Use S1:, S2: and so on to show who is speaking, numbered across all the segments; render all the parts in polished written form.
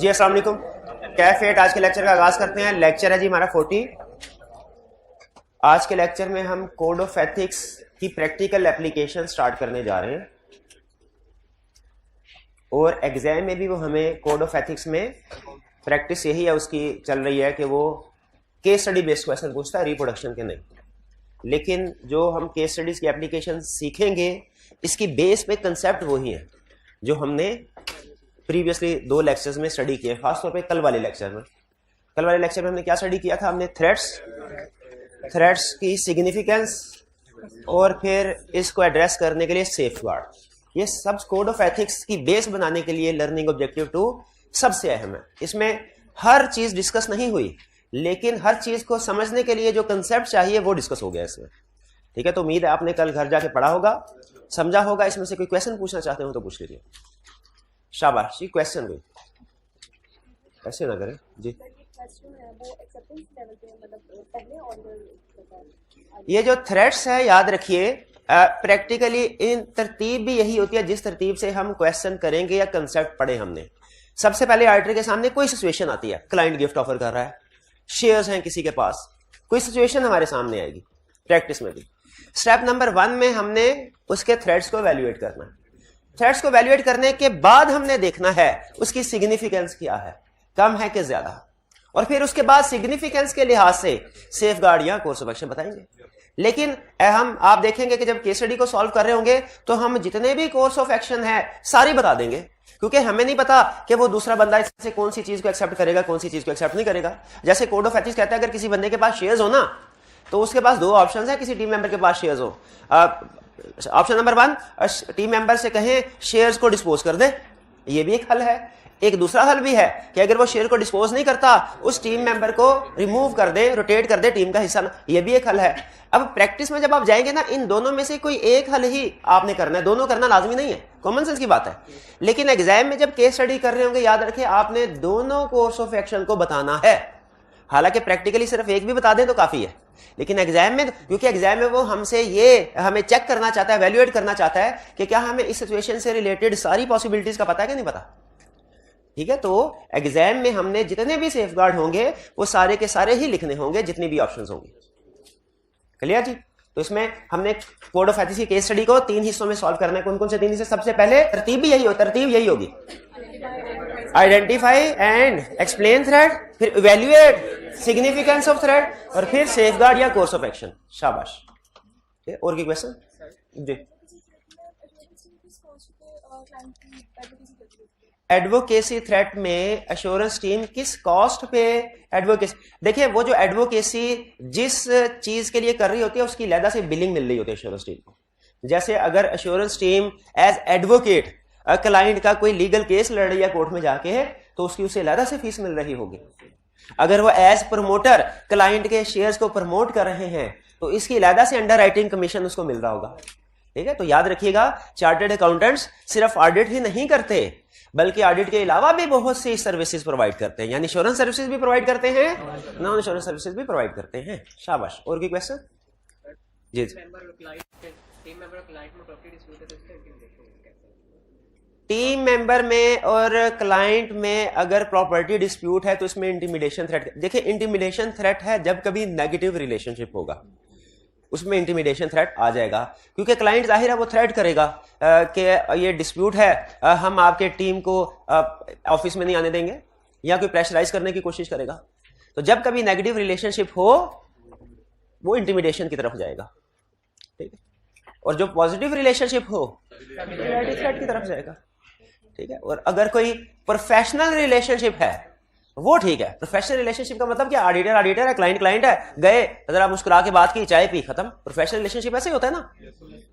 S1: जी अस्सलाम वालेकुम। कैफेट आज के लेक्चर का आगाज करते हैं। लेक्चर है जी हमारा 40। आज के लेक्चर में हम कोड ऑफ एथिक्स की प्रैक्टिकल एप्लीकेशन स्टार्ट करने जा रहे हैं और एग्जाम में भी वो हमें कोड ऑफ एथिक्स में प्रैक्टिस यही है उसकी चल रही है कि वो केस स्टडी बेस्ड क्वेश्चन पूछता है, रिप्रोडक्शन के नहीं। लेकिन जो हम केस स्टडीज की एप्लीकेशन सीखेंगे इसकी बेस पे कंसेप्ट वही है जो हमने प्रीवियसली 2 लेक्चर्स में स्टडी किए, खासतौर पे कल वाले लेक्चर में हमने क्या स्टडी किया था? हमने थ्रेट्स की सिग्निफिकेंस और फिर इसको एड्रेस करने के लिए सेफगार्ड, ये सब कोड ऑफ एथिक्स की बेस बनाने के लिए लर्निंग ऑब्जेक्टिव 2 सबसे अहम है। इसमें हर चीज डिस्कस नहीं हुई, लेकिन हर चीज को समझने के लिए जो कंसेप्ट चाहिए वो डिस्कस हो गया इसमें। ठीक है, तो उम्मीद है आपने कल घर जाके पढ़ा होगा, समझा होगा। इसमें से कोई क्वेश्चन पूछना चाहते हो तो पूछ लीजिए। शाबाश जी, क्वेश्चन कोई ऐसे ना करें जी। ये जो थ्रेट्स है याद रखिए, प्रैक्टिकली इन तरतीब भी यही होती है जिस तरतीब से हम क्वेश्चन करेंगे या कंसेप्ट पढ़े हमने। सबसे पहले ऑडिटर के सामने कोई सिचुएशन आती है, क्लाइंट गिफ्ट ऑफर कर रहा है, शेयर्स हैं किसी के पास, कोई सिचुएशन हमारे सामने आएगी प्रैक्टिस में भी। स्टेप नंबर 1 में हमने उसके थ्रेड्स को एवेल्युएट करना है। थ्रेड्स को एवेल्युएट करने के बाद हमने देखना है उसकी सिग्निफिकेंस क्या है, कम है कि ज्यादा, और फिर उसके बाद सिग्निफिकेंस के लिहाज से सेफगार्ड या कोर्स ऑफ एक्शन बताएंगे। लेकिन आप देखेंगे कि जब केस स्टडी को सॉल्व कर रहे होंगे तो हम जितने भी कोर्स ऑफ एक्शन है सारी बता देंगे, क्योंकि हमें नहीं पता कि वो दूसरा बंदा इससे कौन सी चीज को एक्सेप्ट करेगा, कौन सी चीज को एक्सेप्ट नहीं करेगा। जैसे कोड ऑफ एथिक्स कहता है अगर किसी बंदे के पास शेयर्स हो ना तो उसके पास 2 ऑप्शन है, किसी टीम मेंबर के पास शेयर्स हो। ऑप्शन नंबर 1, टीम मेंबर से कहें शेयर्स को डिस्पोज कर दे, ये भी एक हल है। एक दूसरा हल भी है कि अगर वो शेयर को डिस्पोज नहीं करता उस टीम मेंबर को रिमूव कर दे, रोटेट कर दे टीम का हिस्सा, ये भी एक हल है। अब प्रैक्टिस में जब आप जाएंगे ना, इन दोनों में से कोई एक हल ही आपने करना है, दोनों करना लाजमी नहीं है, कॉमन सेंस की बात है। लेकिन एग्जाम में जब केस स्टडी कर रहे होंगे याद रखें आपने दोनों कोर्स ऑफ एक्शन को बताना है। हालांकि प्रैक्टिकली सिर्फ एक भी बता दें तो काफी है, लेकिन एग्जाम में, क्योंकि एग्जाम में वो हमसे ये हमें चेक करना चाहता है, एवेल्युएट करना चाहता है कि क्या हमें इस सिचुएशन से रिलेटेड सारी पॉसिबिलिटीज का पता है कि नहीं पता। ठीक है, तो एग्जाम में हमने जितने भी सेफगार्ड होंगे वो सारे के सारे ही लिखने होंगे, जितनी भी ऑप्शंस होंगी। क्लियर जी? तो इसमें हमने कोड ऑफ एथिक्स की केस स्टडी को 3 हिस्सों में सॉल्व करना है। कौन कौन से 3 हिस्से? सबसे पहले तरतीब यही होगी, आइडेंटिफाई एंड एक्सप्लेन थ्रेड, फिर इवैल्यूएट सिग्निफिकेंस ऑफ थ्रेड, और फिर सेफगार्ड या कोर्स ऑफ एक्शन। शाबाश। और की क्वेश्चन जी? एडवोकेसी थ्रेट में एश्योरेंस टीम किस कॉस्ट पे एडवोकेसी, देखिए वो जो एडवोकेसी जिस चीज के लिए कर रही होती है उसकी अलग से बिलिंग मिल रही होती है एश्योरेंस टीम को। जैसे अगर assurance team as advocate client का कोई लीगल केस लड़ रही है कोर्ट में जाके है तो उसकी उसे अलग से फीस मिल रही होगी। अगर वो एज प्रमोटर क्लाइंट के शेयर्स को प्रमोट कर रहे हैं तो इसकी अलग से अंडर राइटिंग कमीशन उसको मिल रहा होगा। ठीक है, तो याद रखिएगा चार्टर्ड अकाउंटेंट्स सिर्फ ऑडिट ही नहीं करते बल्कि ऑडिट के अलावा भी बहुत सी सर्विसेज प्रोवाइड करते हैं, यानी इंश्योरेंस सर्विसेज भी प्रोवाइड करते हैं, नॉन इंश्योरेंस सर्विसेज भी प्रोवाइड करते हैं। शाबाश। और की क्वेश्चन जी? टीम मेंबर में और क्लाइंट में अगर प्रॉपर्टी डिस्प्यूट है तो इसमें इंटिमिडेशन थ्रेट, देखिए इंटिमिडेशन थ्रेट है जब कभी नेगेटिव रिलेशनशिप होगा उसमें इंटिमिडेशन थ्रेट आ जाएगा, क्योंकि क्लाइंट जाहिर है वो थ्रेट करेगा कि ये डिस्प्यूट है, हम आपके टीम को ऑफिस में नहीं आने देंगे, या कोई प्रेशराइज करने की कोशिश करेगा। तो जब कभी नेगेटिव रिलेशनशिप हो वो इंटिमिडेशन की तरफ जाएगा। ठीक है, और जो पॉजिटिव रिलेशनशिप हो थ्रेट की तरफ जाएगा। ठीक है, और अगर कोई प्रोफेशनल रिलेशनशिप है वो ठीक है। प्रोफेशनल रिलेशनशिप का मतलब क्या? ऑडिटर है, क्लाइंट है, गए जरा मुस्कुरा के बात की, चाय पी, खत्म। प्रोफेशनल रिलेशनशिप ऐसे ही होता है ना।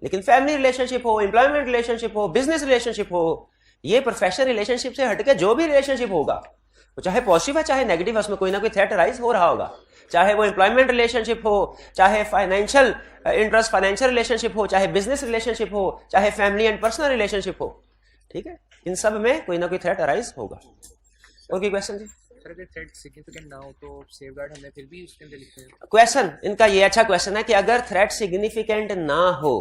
S1: लेकिन फैमिली रिलेशनशिप हो, एम्प्लॉयमेंट रिलेशनशिप हो, बिजनेस रिलेशनशिप हो, ये प्रोफेशनल रिलेशनशिप से हटके जो भी रिलेशनशिप होगा वो चाहे पॉजिटिव है चाहे नेगेटिव है, उसमें कोई ना कोई थ्रेट राइज हो रहा होगा। चाहे वो एम्प्लॉयमेंट रिलेशनशिप हो, चाहे फाइनेंशियल इंटरेस्ट फाइनेंशियल रिलेशनशिप हो, चाहे बिजनेस रिलेशनशिप हो, चाहे फैमिली एंड पर्सनल रिलेशनशिप हो। ठीक है, इन सब में कोई ना कोई थ्रेट अराइज होगा। और की क्वेश्चन जी?
S2: सर अगर थ्रेट सिग्निफिकेंट ना हो तो सेफगार्ड हमने फिर भी उसके अंदर लिखते हैं।
S1: क्वेश्चन इनका ये अच्छा क्वेश्चन है कि अगर थ्रेट सिग्निफिकेंट ना हो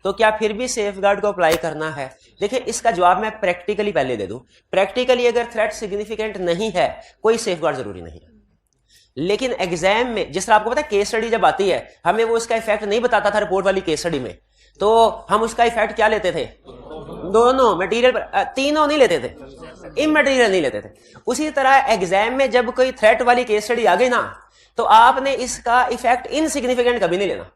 S1: तो क्या फिर भी सेफगार्ड को अप्लाई करना है? देखिए इसका जवाब मैं प्रैक्टिकली पहले दे दूं। प्रैक्टिकली अगर थ्रेट सिग्निफिकेंट नहीं है कोई सेफगार्ड जरूरी नहीं है, लेकिन एग्जाम में जिस तरह आपको पता है केस स्टडी जब आती है हमें वो उसका इफेक्ट नहीं बताता था रिपोर्ट वाली केस स्टडी में, तो हम उसका इफेक्ट क्या लेते थे? दोनों मटेरियल पर, तीनों नहीं लेते थे, इमटेरियल नहीं लेते थे। उसी तरह एग्जाम में जब कोई थ्रेट वाली केस स्टडी आ गई ना तो आपने इसका इफेक्ट इनसिग्निफिकेंट कभी नहीं लेना,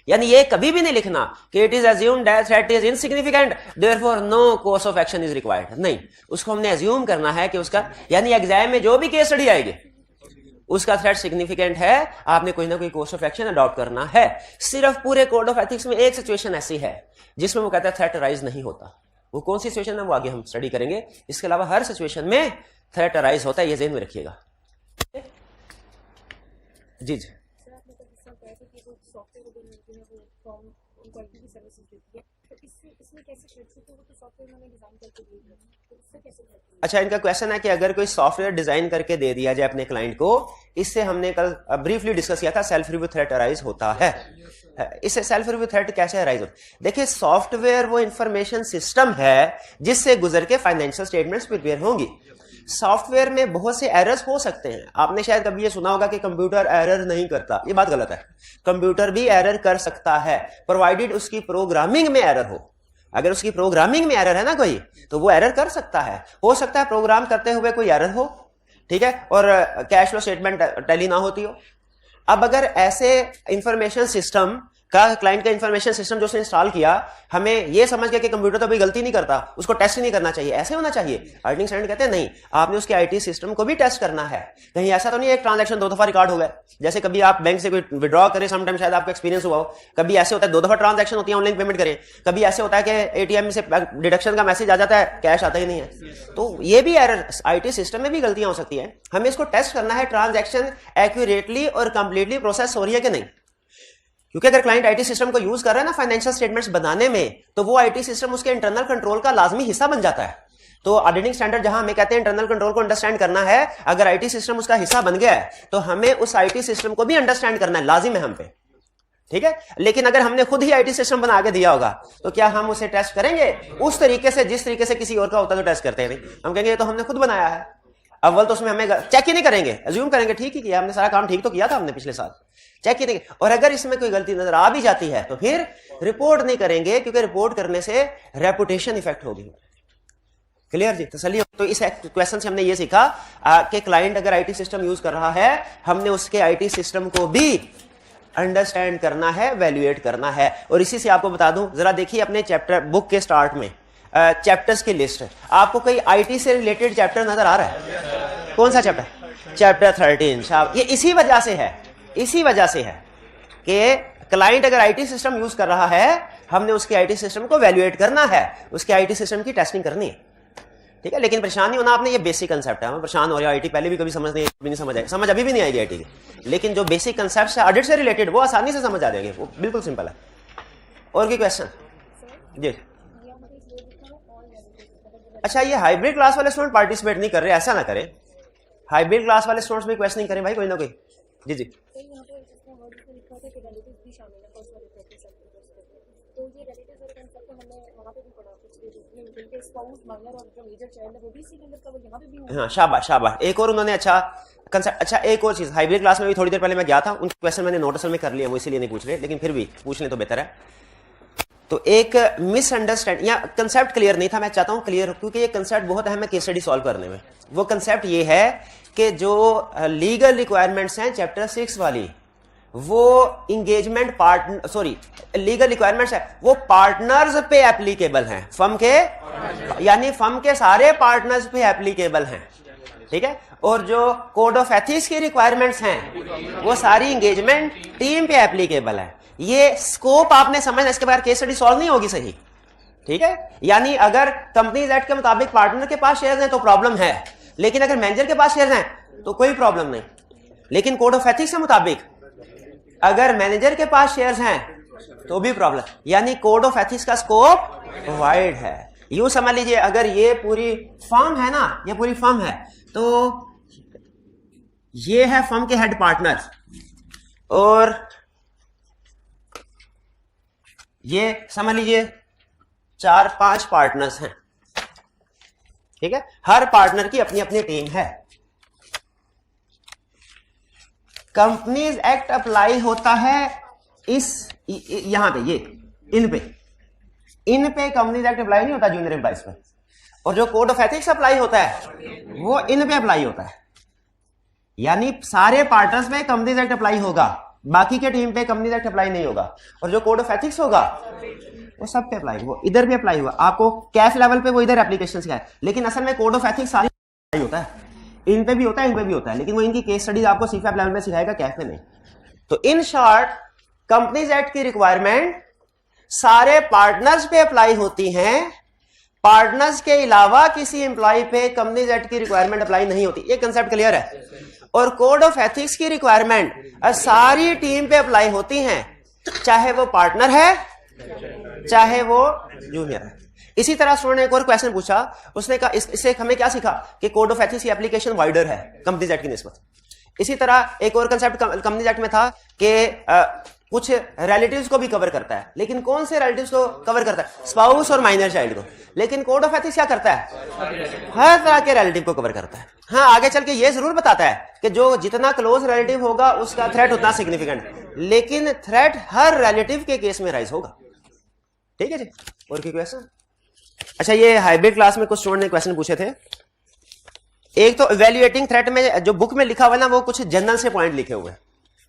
S1: यानी ये कभी भी नहीं लिखना कि it is assumed that threat is insignificant therefore no course of action is required. नहीं, उसको हमने अज्यूम करना है कि उसका, यानी एग्जाम में जो भी केस स्टडी आएगी उसका थ्रेट सिग्निफिकेंट है, आपने कोई ना कोई कोर्स ऑफ एक्शन अडॉप्ट करना है। सिर्फ पूरे कोड ऑफ एथिक्स में एक सिचुएशन ऐसी है जिसमें वो कहता है थ्रेट अराइज नहीं होता। वो कौन सी सिचुएशन है वो आगे हम स्टडी करेंगे। इसके अलावा हर सिचुएशन में थ्रेट अराइज होता है, ये ज़हन में रखिएगा। जी जी अच्छा, इनका क्वेश्चन है कि अगर कोई सॉफ्टवेयर डिजाइन करके दे दिया जाए अपने क्लाइंट को, इससे हमने कल ब्रीफली डिस्कस किया था सेल्फ रिव्यू थ्रेट अराइज होता है। इससे सेल्फ रिव्यू थ्रेट कैसे अराइज होता है? देखिए सॉफ्टवेयर वो इंफॉर्मेशन सिस्टम है जिससे गुजर के फाइनेंशियल स्टेटमेंट्स प्रिपेयर होंगी। सॉफ्टवेयर में बहुत से एरर्स हो सकते हैं। आपने शायद कभी ये सुना होगा कि कंप्यूटर एरर नहीं करता, ये बात गलत है। कंप्यूटर भी एरर कर सकता है प्रोवाइडेड उसकी प्रोग्रामिंग में एरर हो। अगर उसकी प्रोग्रामिंग में एरर है ना कोई, तो वो एरर कर सकता है। हो सकता है प्रोग्राम करते हुए कोई एरर हो, ठीक है, और कैश फ्लो स्टेटमेंट टैली ना होती हो। अब अगर ऐसे इंफॉर्मेशन सिस्टम का, क्लाइंट का इंफॉर्मेशन सिस्टम जो उसने इंस्टॉल किया, हमें ये समझ गया कि कंप्यूटर तो कोई गलती नहीं करता, उसको टेस्ट ही नहीं करना चाहिए, ऐसे होना चाहिए। ऑडिटिंग स्टैंडर्ड कहते हैं नहीं, आपने उसके आईटी सिस्टम को भी टेस्ट करना है। कहीं ऐसा तो नहीं एक ट्रांजैक्शन 2 दफा रिकॉर्ड हो गया, जैसे कभी आप बैंक से कोई विड्रॉ करें, समटाइम शायद आपको एक्सपीरियंस हुआ हो, कभी ऐसे होता है 2 दफा ट्रांजैक्शन होती है ऑनलाइन पेमेंट करें, कभी ऐसे होता है कि एटीएम से डिडक्शन का मैसेज आ जाता है, कैश आता ही नहीं है। तो ये भी एरर आईटी सिस्टम में भी गलतियां हो सकती है। हमें इसको टेस्ट करना है ट्रांजैक्शन एक्यूरेटली और कंप्लीटली प्रोसेस हो रही है कि नहीं, क्योंकि अगर क्लाइंट आईटी सिस्टम को यूज कर रहा है ना फाइनेंशियल स्टेटमेंट्स बनाने में, तो वो आईटी सिस्टम उसके इंटरनल कंट्रोल का लाजमी हिस्सा बन जाता है। तो ऑडिटिंग स्टैंडर्ड जहां हमें कहते हैं इंटरनल कंट्रोल को अंडरस्टैंड करना है, अगर आईटी सिस्टम उसका हिस्सा बन गया है तो हमें उस आईटी सिस्टम को भी अंडरस्टैंड करना है, लाजिम है हम पे, ठीक है। लेकिन अगर हमने खुद ही आईटी सिस्टम बना के दिया होगा तो क्या हम उसे टेस्ट करेंगे उस तरीके से जिस तरीके से किसी और का होता है तो टेस्ट करते हैं नहीं। हम कहेंगे ये तो हमने खुद बनाया है, अव्वल तो उसमें हमें चेक ही नहीं करेंगे, अज्यूम करेंगे ठीक ही किया हमने, सारा काम ठीक तो किया था हमने पिछले साल, चेक ही नहीं। और अगर इसमें कोई गलती नजर आ भी जाती है तो फिर रिपोर्ट नहीं करेंगे, क्योंकि रिपोर्ट करने से रेपुटेशन इफेक्ट होगी। क्लियर जी, तसल्ली। तो इस क्वेश्चन से हमने ये सीखा कि क्लाइंट अगर आईटी सिस्टम यूज कर रहा है, हमने उसके आईटी सिस्टम को भी अंडरस्टैंड करना है, वैल्यूएट करना है। और इसी से आपको बता दूं, जरा देखिए अपने चैप्टर बुक के स्टार्ट में चैप्टर्स की लिस्ट, आपको कोई आईटी से रिलेटेड चैप्टर नजर आ रहा है? कौन सा चैप्टर? चैप्टर 13। ये इसी वजह से है, इसी वजह से है कि क्लाइंट अगर आईटी सिस्टम यूज कर रहा है, हमने उसके आईटी सिस्टम को वैल्यूएट करना है, उसके आईटी सिस्टम की टेस्टिंग करनी है, ठीक है। लेकिन परेशान नहीं होना आपने, ये बेसिक कंसेप्ट है। हम परेशान हो रहे हैं, आईटी पहले भी कभी समझ नहीं समझ आएगी, समझ अभी भी नहीं आएगी आईटी की, लेकिन जो बेसिक कंसेप्ट है ऑडिट से रिलेटेड वो आसानी से समझ आ जाएंगे, वो बिल्कुल सिंपल है। और कोई क्वेश्चन? जी अच्छा, ये हाइब्रिड क्लास वाले स्टूडेंट पार्टिसिपेट नहीं कर रहे, ऐसा ना करें। हाइब्रिड क्लास वाले स्टूडेंट्स भी क्वेश्चन नहीं करें भाई, कोई ना कोई। जी जी हाँ, शाबाश शाबाश। एक और उन्होंने अच्छा कंसेप्ट, अच्छा एक और चीज, हाइब्रिड क्लास में भी थोड़ी देर पहले मैं गया था, उनके क्वेश्चन मैंने नोटिस में कर लिया, वो इसीलिए नहीं पूछ रहे, लेकिन फिर भी पूछ लें तो बेहतर है। तो एक मिसअंडरस्टैंड या कंसेप्ट क्लियर नहीं था, मैं चाहता हूं क्लियर हो, क्योंकि ये कंसेप्ट बहुत अहम है केस स्टडी सॉल्व करने में। वो कंसेप्ट ये है कि जो लीगल रिक्वायरमेंट्स हैं चैप्टर 6 वाली, वो engagement partner, sorry legal requirements है वो पार्टनर्स पे एप्लीकेबल हैं, फर्म के, यानी फर्म के सारे पार्टनर्स पे एप्लीकेबल हैं, ठीक है। और जो कोड ऑफ एथिक्स की रिक्वायरमेंट्स हैं वो सारी इंगेजमेंट टीम पे एप्लीकेबल है। ये स्कोप आपने समझना, इसके बगैर केस स्टडी सॉल्व नहीं होगी, सही, ठीक है। यानी अगर कंपनीज एक्ट के मुताबिक पार्टनर के पास शेयर्स हैं तो प्रॉब्लम है, लेकिन अगर मैनेजर के पास शेयर्स हैं तो कोई प्रॉब्लम नहीं। लेकिन कोड ऑफ एथिक्स के मुताबिक अगर मैनेजर के पास शेयर्स हैं तो भी प्रॉब्लम, यानी कोड ऑफ एथिक्स का स्कोप वाइड है। यूं समझ लीजिए, अगर ये पूरी फर्म है ना, ये पूरी फर्म है, तो ये है फर्म के हेड पार्टनर और ये समझ लीजिए 4-5 पार्टनर्स हैं, ठीक है। हर पार्टनर की अपनी अपनी टीम है। कंपनीज एक्ट अप्लाई होता है यहां पे, ये इन पे कंपनीज एक्ट अप्लाई नहीं होता जूनियर एम्प्लॉइज पे, और जो कोड ऑफ एथिक्स अप्लाई होता है वो इन पे अप्लाई होता है। यानी सारे पार्टनर्स पे कंपनीज एक्ट अप्लाई होगा, बाकी के टीम पे कंपनीज एक्ट अप्लाई नहीं होगा, और जो कोड ऑफ एथिक्स होगा वो सब पे अप्लाई होगा, इधर भी अप्लाई हुआ। आपको कैफ लेवल पे वो इधर एप्लीकेशन सिखाया, लेकिन असल में कोड ऑफ एथिक्स सारी होता है, इन पे भी होता है, इन पे भी होता है, लेकिन वो इनकी केस स्टडीज आपको सीफैप लेवल में सिखाएगा, कैफ में नहीं। तो इन शॉर्ट कंपनीज एक्ट की रिक्वायरमेंट सारे पार्टनर्स पे अप्लाई होती हैं, पार्टनर्स के अलावा किसी एम्प्लॉय पे कंपनीज एक्ट की रिक्वायरमेंट अप्लाई नहीं होती। ये कंसेप्ट क्लियर है। और कोड ऑफ एथिक्स की रिक्वायरमेंट सारी टीम पे अप्लाई होती हैं, चाहे वो पार्टनर है चाहे वो जूनियर है। इसी तरह स्टूडेंट ने एक और क्वेश्चन पूछा, उसने कहा इससे हमें क्या सीखा कि कोड ऑफ एथिक्स की एप्लीकेशन वाइडर है कंपनीज एक्ट की निस्बत। इसी तरह एक और कंसेप्ट कंपनीज एक्ट में था कि कुछ रिलेटिव्स को भी कवर करता है, लेकिन कौन से रिलेटिव्स को कवर करता है? स्पाउस और माइनर चाइल्ड को। लेकिन कोड ऑफ एथिक्स क्या करता है? हर तरह के रिलेटिव को कवर करता है। हाँ, आगे चल के ये जरूर बताता है कि जो जितना क्लोज रिलेटिव होगा उसका थ्रेट उतना सिग्निफिकेंट, लेकिन थ्रेट हर रिलेटिव के केस में राइज होगा। ठीक है जी। और कोई क्वेश्चन? अच्छा, ये हाइब्रिड क्लास में कुछ स्टूडेंट ने क्वेश्चन पूछे थे। एक तो इवैल्यूएटिंग थ्रेट में जो बुक में लिखा हुआ है ना, वो कुछ जनरल से पॉइंट लिखे हुए हैं,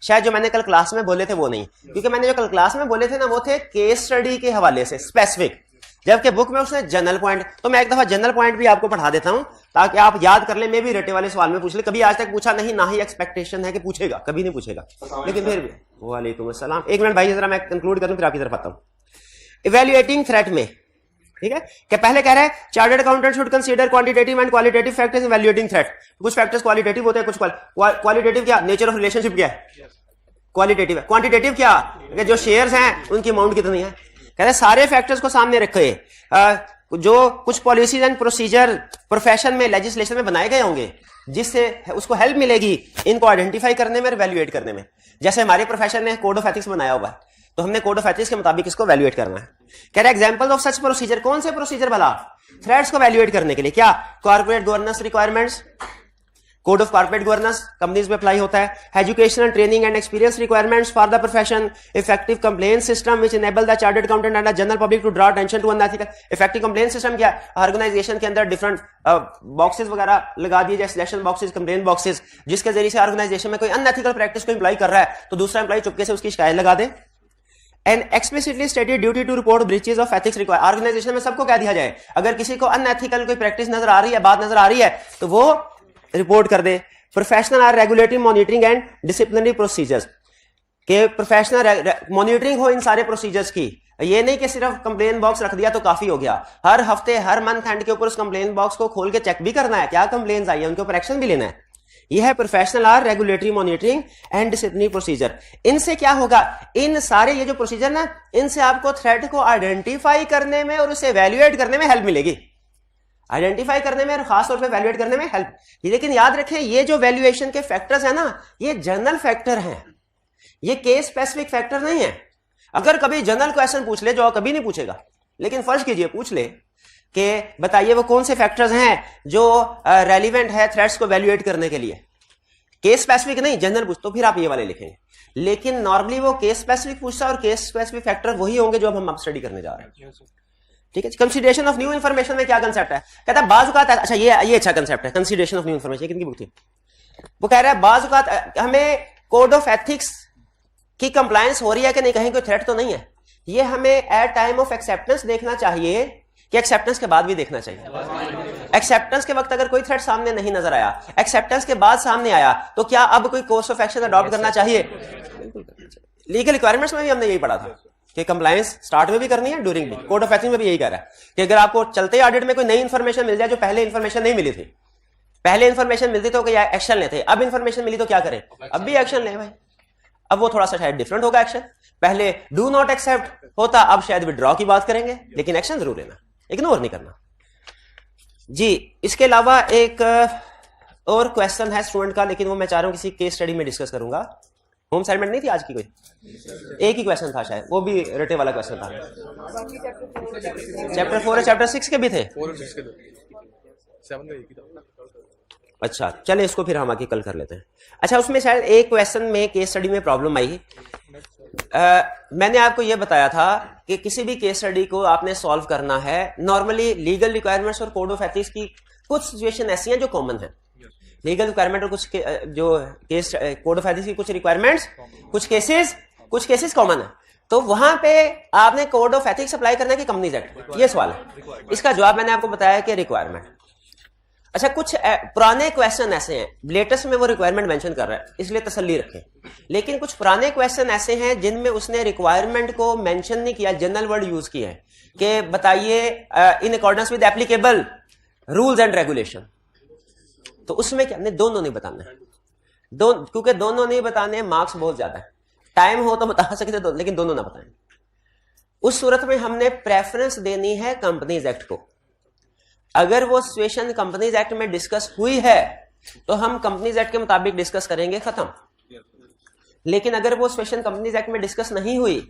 S1: शायद जो मैंने कल क्लास में बोले थे वो नहीं, क्योंकि मैंने जो कल क्लास में बोले थे ना वो थे केस स्टडी के हवाले से स्पेसिफिक, जबकि बुक में उसने जनरल पॉइंट। तो मैं एक दफा जनरल पॉइंट भी आपको पढ़ा देता हूं ताकि आप याद कर ले। मैं भी रटे वाले सवाल में पूछ ले, कभी आज तक पूछा नहीं, ना ही एक्सपेक्टेशन है कि पूछेगा, कभी नहीं पूछेगा, लेकिन फिर भी। वालेकुम अस्सलाम। एक मिनट भाई, जरा मैं कंक्लूड करूं फिर आपकी तरफ आता हूं। इवैल्यूएटिंग थ्रेट में, ठीक है, कि पहले कह रहा है chartered accountant should consider quantitative and qualitative factors in evaluating threat. कुछ फैक्टर्स क्वालिटेटिव होते हैं, कुछ क्वालिटेटिव क्या? नेचर ऑफ रिलेशनशिप क्या है? क्वालिटेटिव है। क्वांटिटेटिव क्या? कि जो शेयर्स हैं उनकी अमाउंट कितनी है। कह रहे सारे फैक्टर्स को सामने रखे, जो कुछ पॉलिसीज एंड प्रोसीजर प्रोफेशन में लेजिस्लेशन में बनाए गए होंगे जिससे उसको हेल्प मिलेगी इनको आइडेंटिफाई करने में और वैल्यूएट करने में। जैसे हमारे प्रोफेशन ने कोड ऑफ एथिक्स बनाया हुआ है, तो हमने कोड ऑफ एथिक्स के मुताबिक इसको वैल्यूएट करना है। कह रहे एग्जांपल ऑफ सच प्रोसीजर, कौन से प्रोसीजर भला? थ्रेट्स को वैल्यूएट करने के लिए। क्या? Corporate governance requirements, code of corporate governance companies में अप्लाई होता है। Educational training and experience requirements for the profession, effective complaint system which enable the chartered accountant and the general public to draw attention to unethical. Effective complaint system क्या? Organization के अंदर different boxes वगैरह लगा दिए जाए, selection boxes, complaint boxes, जिसके जरिए से ऑर्गेनाइजेशन में कोई अनएथिकल प्रैक्टिस को एम्प्लॉय कर रहा है तो दूसरा एम्प्लॉय चुपके से उसकी शिकायत लगा दे। And explicitly stated duty to report breaches of ethics require. Organisation में सबको कह दिया जाए अगर किसी को अनएथिकल कोई प्रैक्टिस नजर आ रही है, बात नजर आ रही है, तो वो रिपोर्ट कर दे। प्रोफेशनल और regulatory monitoring and disciplinary procedures, के प्रोफेशनल मॉनिटरिंग हो इन सारे प्रोसीजर्स की। ये नहीं कि सिर्फ कंप्लेन बॉक्स रख दिया तो काफी हो गया, हर हफ्ते हर मंथ एंड के ऊपर उस कंप्लेन बॉक्स को खोल के चेक भी करना है, क्या कंप्लेन्स आई है उनके ऊपर एक्शन भी लेना है। यह है प्रोफेशनल और regulatory monitoring and disciplinary procedure. इनसे क्या होगा? इन सारे ये जो प्रोसीजर ना, इनसे आपको थ्रेट को आइडेंटिफाई करने में और उसे वैल्यूएट करने में हेल्प मिलेगी। आइडेंटिफाई करने में और खासतौर पे वैल्यूएट करने में हेल्प। लेकिन याद रखें, ये जो वैल्यूएशन के फैक्टर्स है ना, ये जनरल फैक्टर हैं, ये केस स्पेसिफिक फैक्टर नहीं है। अगर कभी जनरल क्वेश्चन पूछ ले, जो कभी नहीं पूछेगा, लेकिन फर्ज कीजिए पूछ ले कि बताइए वो कौन से फैक्टर्स हैं जो रेलिवेंट है थ्रेट्स को वैल्यूएट करने के लिए, केस स्पेसिफिक नहीं, जनरल पूछ, तो फिर आप ये वाले लिखेंगे। लेकिन नॉर्मली वो केस स्पेसिफिक पूछता है, और केस स्पेसिफिक फैक्टर वही होंगे जो हम स्टडी करने जा रहे हैं। ठीक है। कंसीडरेशन ऑफ न्यू इन्फॉर्मेशन में क्या कंसेप्ट है? कहता है बाज़ औक़ात, अच्छा ये अच्छा कंसेप्ट है, कंसीडरेशन ऑफ न्यू इन्फॉर्मेशन। कितनी बुक थी? वो कह रहा है बाज़ औक़ात हमें कोड ऑफ एथिक्स की कंप्लायंस हो रही है कि नहीं, कहीं कोई थ्रेट तो नहीं है। ये हमें एट टाइम ऑफ एक्सेप्टेंस देखना चाहिए कि एक्सेप्टेंस के बाद भी देखना चाहिए। एक्सेप्टेंस के वक्त अगर कोई थ्रेट सामने नहीं नजर आया, एक्सेप्टेंस के बाद सामने आया, तो क्या अब कोई कोर्स ऑफ एक्शन अडॉप्ट करना चाहिए? लीगल रिक्वायरमेंट्स में भी हमने यही पढ़ा था कि कंप्लायंस स्टार्ट में भी करनी है, ड्यूरिंग भी। कोड ऑफ एथिक्स में भी यही कह रहा है कि अगर आपको चलते ऑडिट में कोई नई इंफॉर्मेशन मिल जाए जो पहले इंफॉर्मेशन नहीं मिली थी, पहले इंफॉर्मेशन मिलती तो क्या एक्शन लेते, अब इंफॉर्मेशन मिली तो क्या करें? अब भी एक्शन ले भाई। अब वो थोड़ा सा शायद डिफरेंट होगा एक्शन। पहले डू नॉट एक्सेप्ट होता, अब शायद विड्रॉ की बात करेंगे, लेकिन एक्शन जरूर लेना, इग्नोर नहीं करना जी। इसके अलावा एक और क्वेश्चन है स्टूडेंट का, लेकिन वो मैं चाह रहा हूं किसी केस स्टडी में डिस्कस करूंगा। होम असाइनमेंट नहीं थी आज की कोई, एक ही क्वेश्चन था शायद, वो भी रटे वाला क्वेश्चन था। चैप्टर 4 और चैप्टर 6 के भी थे।
S3: 4 और 6 के 7 का एक ही था।
S1: अच्छा चले, इसको फिर हम आगे कल कर लेते हैं। अच्छा, उसमें शायद एक क्वेश्चन में केस स्टडी में प्रॉब्लम आई। मैंने आपको यह बताया था कि किसी भी केस स्टडी को आपने सॉल्व करना है, नॉर्मली लीगल रिक्वायरमेंट्स और कोड ऑफ एथिक्स की कुछ सिचुएशन ऐसी हैं जो कॉमन है। लीगल रिक्वायरमेंट और कुछ जो केस कोड ऑफ एथिक्स की कुछ रिक्वायरमेंट्स, कुछ केसेस कॉमन है। तो वहां पे आपने कोड ऑफ एथिक्स अप्लाई करना है कि कंपनीज एक्ट, ये सवाल है। इसका जवाब मैंने आपको बताया कि रिक्वायरमेंट। अच्छा, कुछ पुराने क्वेश्चन ऐसे हैं, लेटेस्ट में वो रिक्वायरमेंट मेंशन कर रहा है इसलिए तसल्ली रखें, लेकिन कुछ पुराने क्वेश्चन ऐसे हैं जिनमें उसने रिक्वायरमेंट को मेंशन नहीं किया, जनरल वर्ड यूज किया है कि बताइए in accordance with applicable rules and regulation. तो उसमें क्या, दोनों नहीं बताना है, क्योंकि दोनों नहीं बताने मार्क्स बहुत ज्यादा है। टाइम हो तो बता सकते दो, लेकिन दोनों ना बताएं। उस सूरत में हमने प्रेफरेंस देनी है कंपनीज एक्ट को। अगर वो सिचुएशन कंपनीज एक्ट में डिस्कस हुई है तो हम कंपनीज एक्ट के मुताबिक डिस्कस करेंगे, खत्म। लेकिन अगर वो सिचुएशन कंपनीज एक्ट में डिस्कस नहीं हुई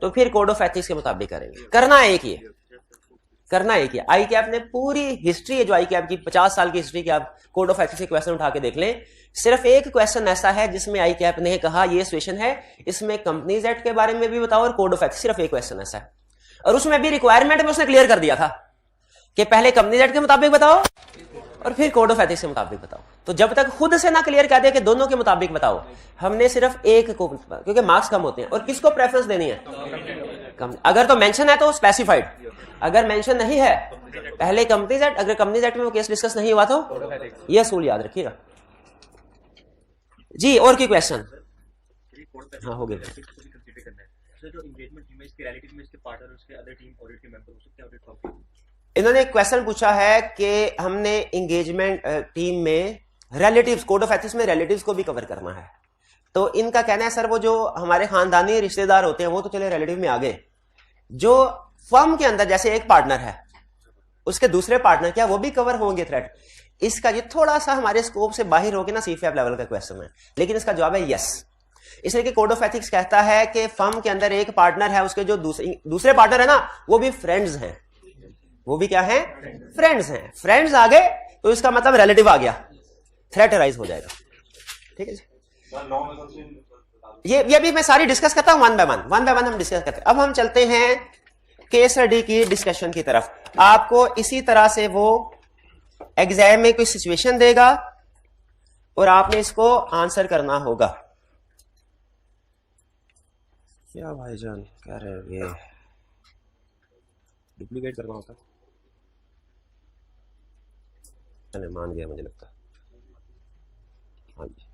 S1: तो फिर कोड ऑफ एथिक्स के मुताबिक करेंगे। करना एक ही है। आई कैप ने पूरी हिस्ट्री है जो आई कैप की 50 साल की हिस्ट्री की, आप कोड ऑफ एथिक्स के क्वेश्चन उठा के देख लें, सिर्फ एक क्वेश्चन ऐसा है जिसमें आई कैप ने कहा ये सिचुएशन है, इसमें कंपनीज एक्ट के बारे में भी बताओ और कोड ऑफ एथिक्स, सिर्फ एक क्वेश्चन ऐसा है। और उसमें भी रिक्वायरमेंट में उसने क्लियर कर दिया था कि पहले कंपनीज एक्ट के मुताबिक बताओ और फिर कोड ऑफ एथिक्स के मुताबिक बताओ। तो जब तक खुद से ना क्लियर कर दिया कि दोनों के मुताबिक बताओ, हमने सिर्फ एक को, क्योंकि मार्क्स कम होते हैं। और किसको प्रेफरेंस देनी है? अगर तो मेंशन है तो स्पेसिफाइड, अगर मेंशन नहीं है पहले कंपनीज एक्ट, अगर कंपनीज एक्ट में वो केस डिस्कस नहीं हुआ तो यह असूल याद रखिएगा जी। और की क्वेश्चन? हाँ, हो गया।
S4: जो एंगेजमेंट टीम है, इसके रिलेटिव में इसके पार्टनर, उसके अदर टीम ऑडिट के मेंबर हो सकते हैं ऑडिट टॉपिक।
S1: इन्होंने एक क्वेश्चन पूछा है कि हमने एंगेजमेंट टीम में रिलेटिव्स, कोड ऑफ एथिक्स में रिलेटिव्स को भी कवर करना है। तो इनका कहना है सर वो जो हमारे खानदानी रिश्तेदार होते हैं वो तो चले रिलेटिव में आ गए, जो फर्म के अंदर जैसे एक पार्टनर है उसके दूसरे पार्टनर क्या वो भी कवर होंगे थ्रेट? इसका ये थोड़ा सा हमारे स्कोप से बाहर होकर ना सीफैप लेवल का क्वेश्चन है, लेकिन इसका जवाब है यस। इसलिए कि कोड ऑफ एथिक्स कहता है कि फर्म के अंदर एक पार्टनर है, उसके जो दूसरे पार्टनर है ना वो भी फ्रेंड्स हैं, वो भी क्या है? फ्रेंड्स हैं। फ्रेंड्स आ गए तो इसका मतलब रिलेटिव आ गया, थ्रेट राइज हो जाएगा। ठीक है जी, ये भी मैं सारी डिस्कस करता हूं वन बाय वन हम डिस्कस करते हैं। अब हम चलते हैं केस स्टडी की डिस्कशन की तरफ। आपको इसी तरह से वो एग्जाम में कोई सिचुएशन देगा और आपने इसको आंसर करना होगा। क्या भाईजान कह रहे हैं, ये डुप्लीकेट करना होता? चले, मान गया मुझे लगता। हाँ जी,